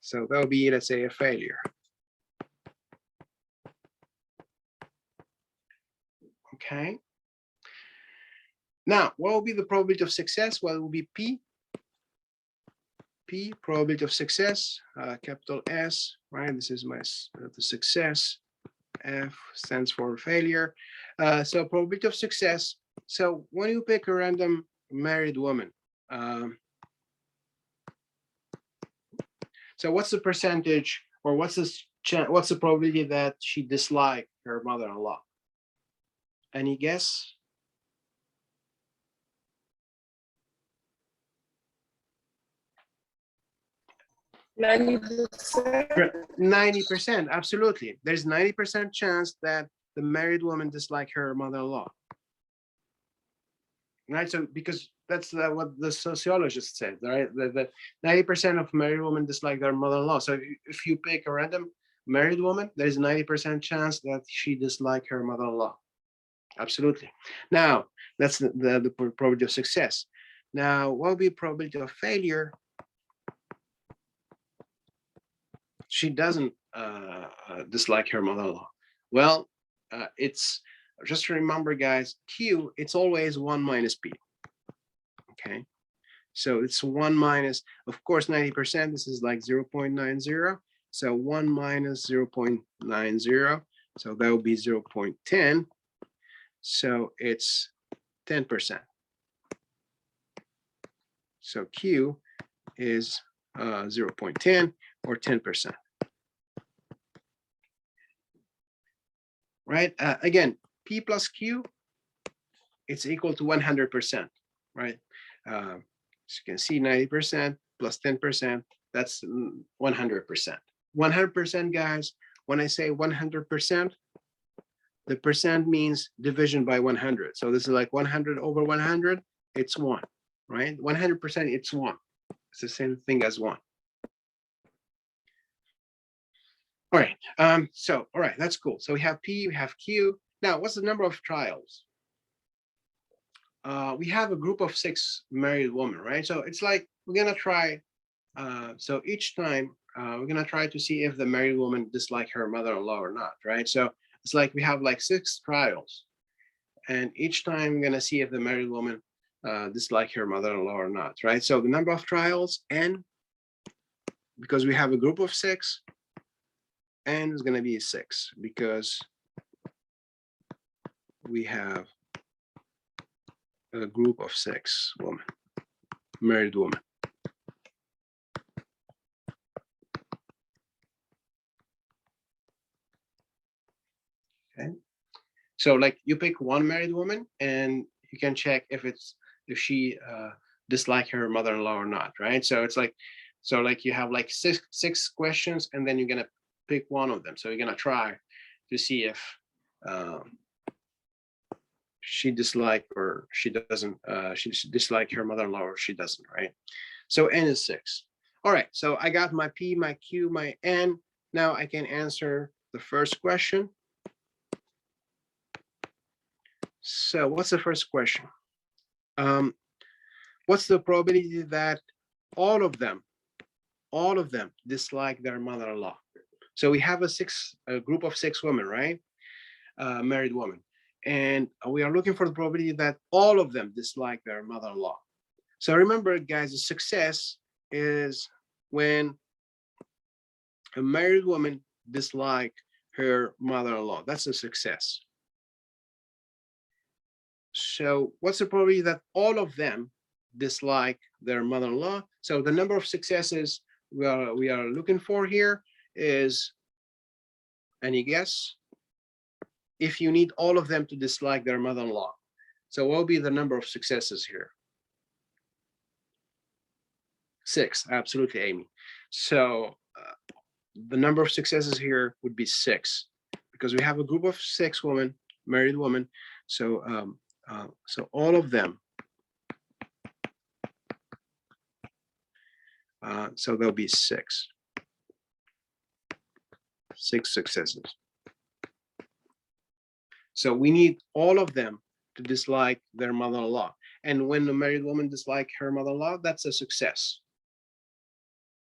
So that will be, let's say, a failure. Okay. Now, what will be the probability of success? Well, it will be P, probability of success, capital S, right? This is my the success. F stands for failure. So probability of success. So when you pick a random married woman, so what's the percentage Or what's the probability that she disliked her mother-in-law? Any guess? 90%, absolutely. There's 90% chance that the married woman disliked her mother-in-law. Right, so because that's what the sociologist said, right? That 90% of married women dislike their mother-in-law. So if you pick a random married woman, there's 90% chance that she disliked her mother-in-law. Absolutely. Now, that's the probability of success. Now, what would be probability of failure? She doesn't dislike her mother-in-law. Well, it's just remember, guys, Q, it's always 1 minus P. Okay, so it's 1 minus, of course, 90%, this is like 0.90. So 1 minus 0.90, so that would be 0.10. So it's 10%. So Q is 0.10 or 10%. Right, again, P plus Q, it's equal to 100%, right? So you can see 90% plus 10%, that's 100%. 100%, guys, when I say 100%, the percent means division by 100. So this is like 100 over 100, it's 1, right? 100%, it's 1. It's the same thing as 1. All right, all right, that's cool. So we have P, we have Q. Now, what's the number of trials? We have a group of 6 married women, right? So it's like we're gonna try, so each time we're gonna try to see if the married woman dislike her mother-in-law or not, right? So it's like we have like 6 trials, and each time we're gonna see if the married woman dislike her mother-in-law or not, right? So the number of trials, N, because we have a group of 6, N is gonna be 6 because we have a group of 6 women, married women. Okay, so like you pick one married woman and you can check if she dislike her mother-in-law or not, right? So it's like, so like you have like six questions, and then you're gonna pick one of them. So you're gonna try to see if she dislike or she doesn't, she dislike her mother-in-law or she doesn't, right? So N is 6. All right, so I got my P, my Q, my N. Now I can answer the first question. So what's the first question? What's the probability that all of them dislike their mother-in-law? So we have a group of 6 women, right? Married women. And we are looking for the probability that all of them dislike their mother-in-law. So remember, guys, the success is when a married woman dislike her mother-in-law. That's a success. So what's the probability that all of them dislike their mother-in-law? So the number of successes we are looking for here is, any guess? If you need all of them to dislike their mother-in-law. So what will be the number of successes here? 6, absolutely, Amy. So the number of successes here would be 6 because we have a group of 6 women, married women. So so all of them, so there'll be 6 successes. So we need all of them to dislike their mother-in-law. And when a married woman dislike her mother-in-law, that's a success.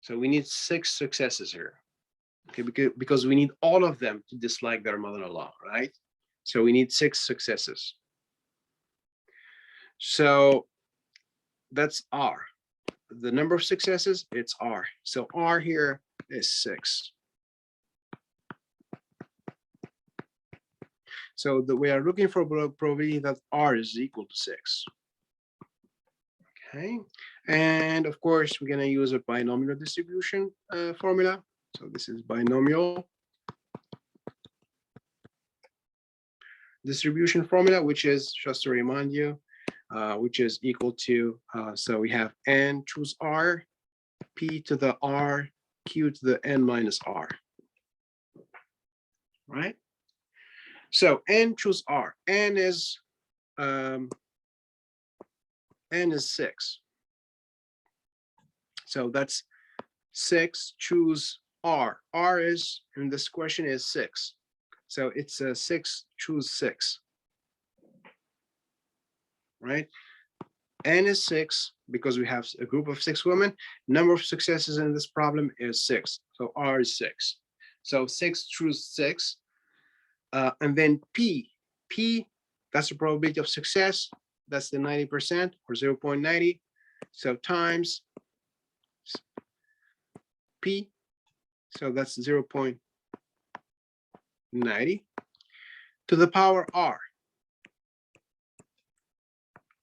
So we need 6 successes here, okay? Because we need all of them to dislike their mother-in-law, right? So we need 6 successes. So that's R. The number of successes, it's R. So R here is 6. So we are looking for probability that R is equal to 6. Okay, and of course, we're gonna use a binomial distribution formula. So this is binomial distribution formula, which is, just to remind you, which is equal to, so we have n choose r, p to the r, q to the n minus r, right? So n choose r, n is 6. So that's 6, choose r. R is, in this question, is 6. So it's a 6, choose 6, right? N is 6 because we have a group of 6 women. Number of successes in this problem is 6. So R is 6. So 6, choose 6. And then P, that's the probability of success. That's the 90% or 0.90. So times P, so that's 0.90 to the power R,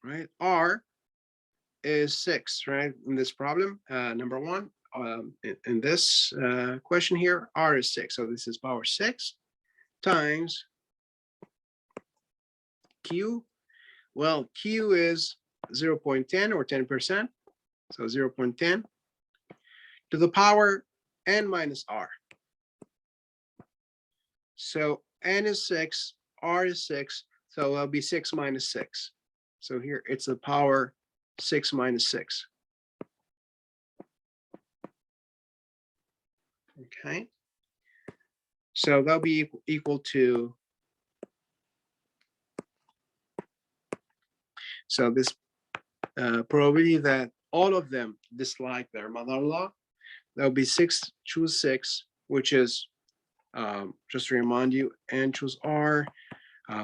right? R is 6, right? In this problem, number 1, in this question here, R is 6. So this is power 6 times Q. Well, Q is 0.10 or 10%. So 0.10 to the power n minus R. So n is 6, R is 6, so it'll be 6 minus 6. So here it's the power 6 minus 6. Okay. So that'll be equal to, so this probability that all of them dislike their mother-in-law, that'll be 6, choose 6, which is, just to remind you, n choose R.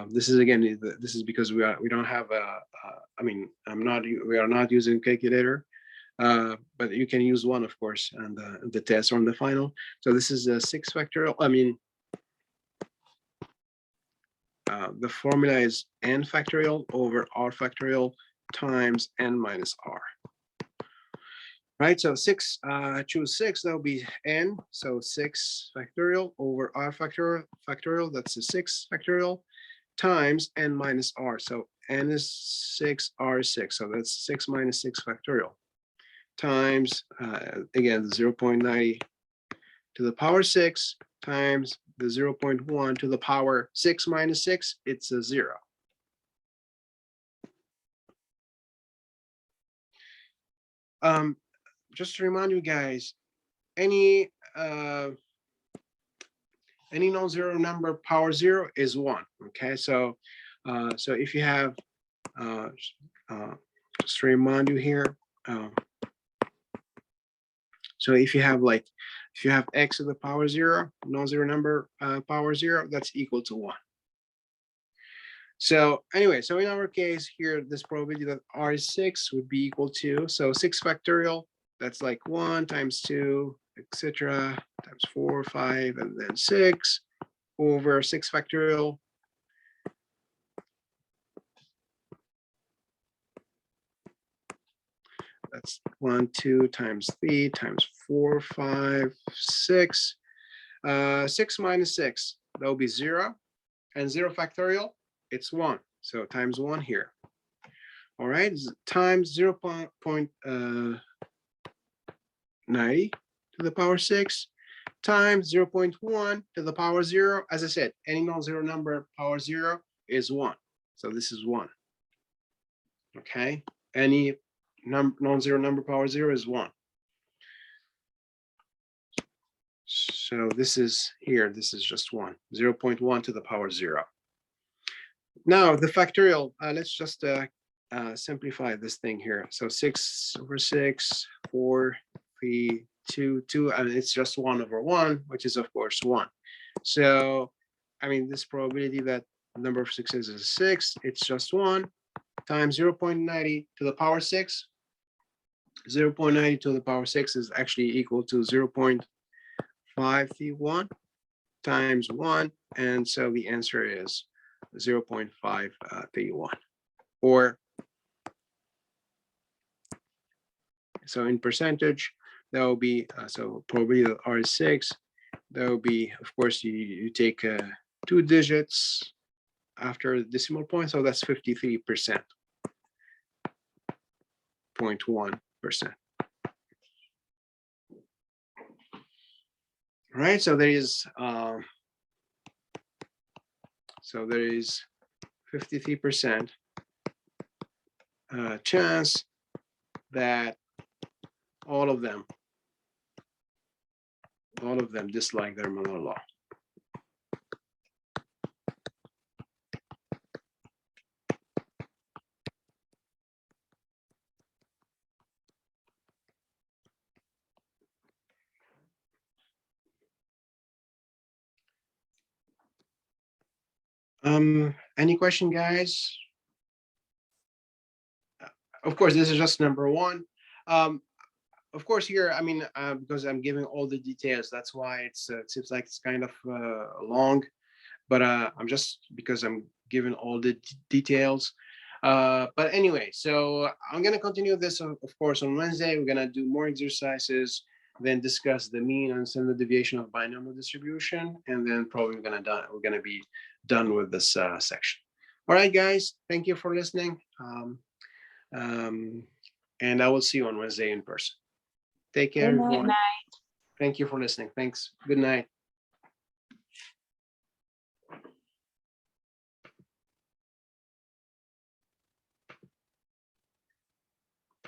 This is again, this is because we don't have I mean, we are not using calculator, but you can use one, of course, and the test or on the final. So this is a 6 factorial. I mean, the formula is n factorial over r factorial times n minus r. Right, so 6, choose 6, that'll be n, so 6 factorial over r factorial, that's a 6 factorial, times n minus r. So n is 6, r is 6, so that's 6 minus 6 factorial, times, again, 0.90 to the power 6, times the 0.1 to the power 6 minus 6, it's a 0. Just to remind you guys, any non-zero number power 0 is 1. Okay, so so if you have, just to remind you here, so if you have x to the power 0, non-zero number power 0, that's equal to 1. So anyway, so in our case here, this probability that r is 6 would be equal to, so 6 factorial, that's like 1 times 2, etc., times 4, 5, and then 6 over 6 factorial. That's 1, 2 times 3 times 4, 5, 6. 6 minus 6, that will be 0. And 0 factorial, it's 1. So times 1 here. All right, times 0.90 to the power 6 times 0.1 to the power 0. As I said, any non-zero number power 0 is 1. So this is 1. Okay, any non-zero number power 0 is 1. So this is here, this is just 1, 0.1 to the power 0. Now the factorial, let's just simplify this thing here. So 6 over 6, 4, 3, 2, 2, and it's just 1 over 1, which is of course 1. So, I mean, this probability that the number of successes is 6, it's just 1, times 0.90 to the power 6. 0.90 to the power 6 is actually equal to 0.531 times 1, and so the answer is 0.531. Or, so in percentage, that will be, so probability of R is 6. That will be, of course, you take 2 digits after the decimal point, so that's 53%, 0.1%. Right, so there is 53% chance that all of them dislike their mother-in-law. Any question, guys? Of course, this is just number one. Of course, here, I mean, because I'm giving all the details, that's why it seems like it's kind of long, but I'm just, because I'm giving all the details. But anyway, so I'm gonna continue this, of course, on Wednesday. We're gonna do more exercises, then discuss the mean and standard deviation of binomial distribution, and then probably we're gonna be done with this section. All right, guys, thank you for listening. And I will see you on Wednesday in person. Take care, Good night. everyone. Thank you for listening. Thanks. Good night.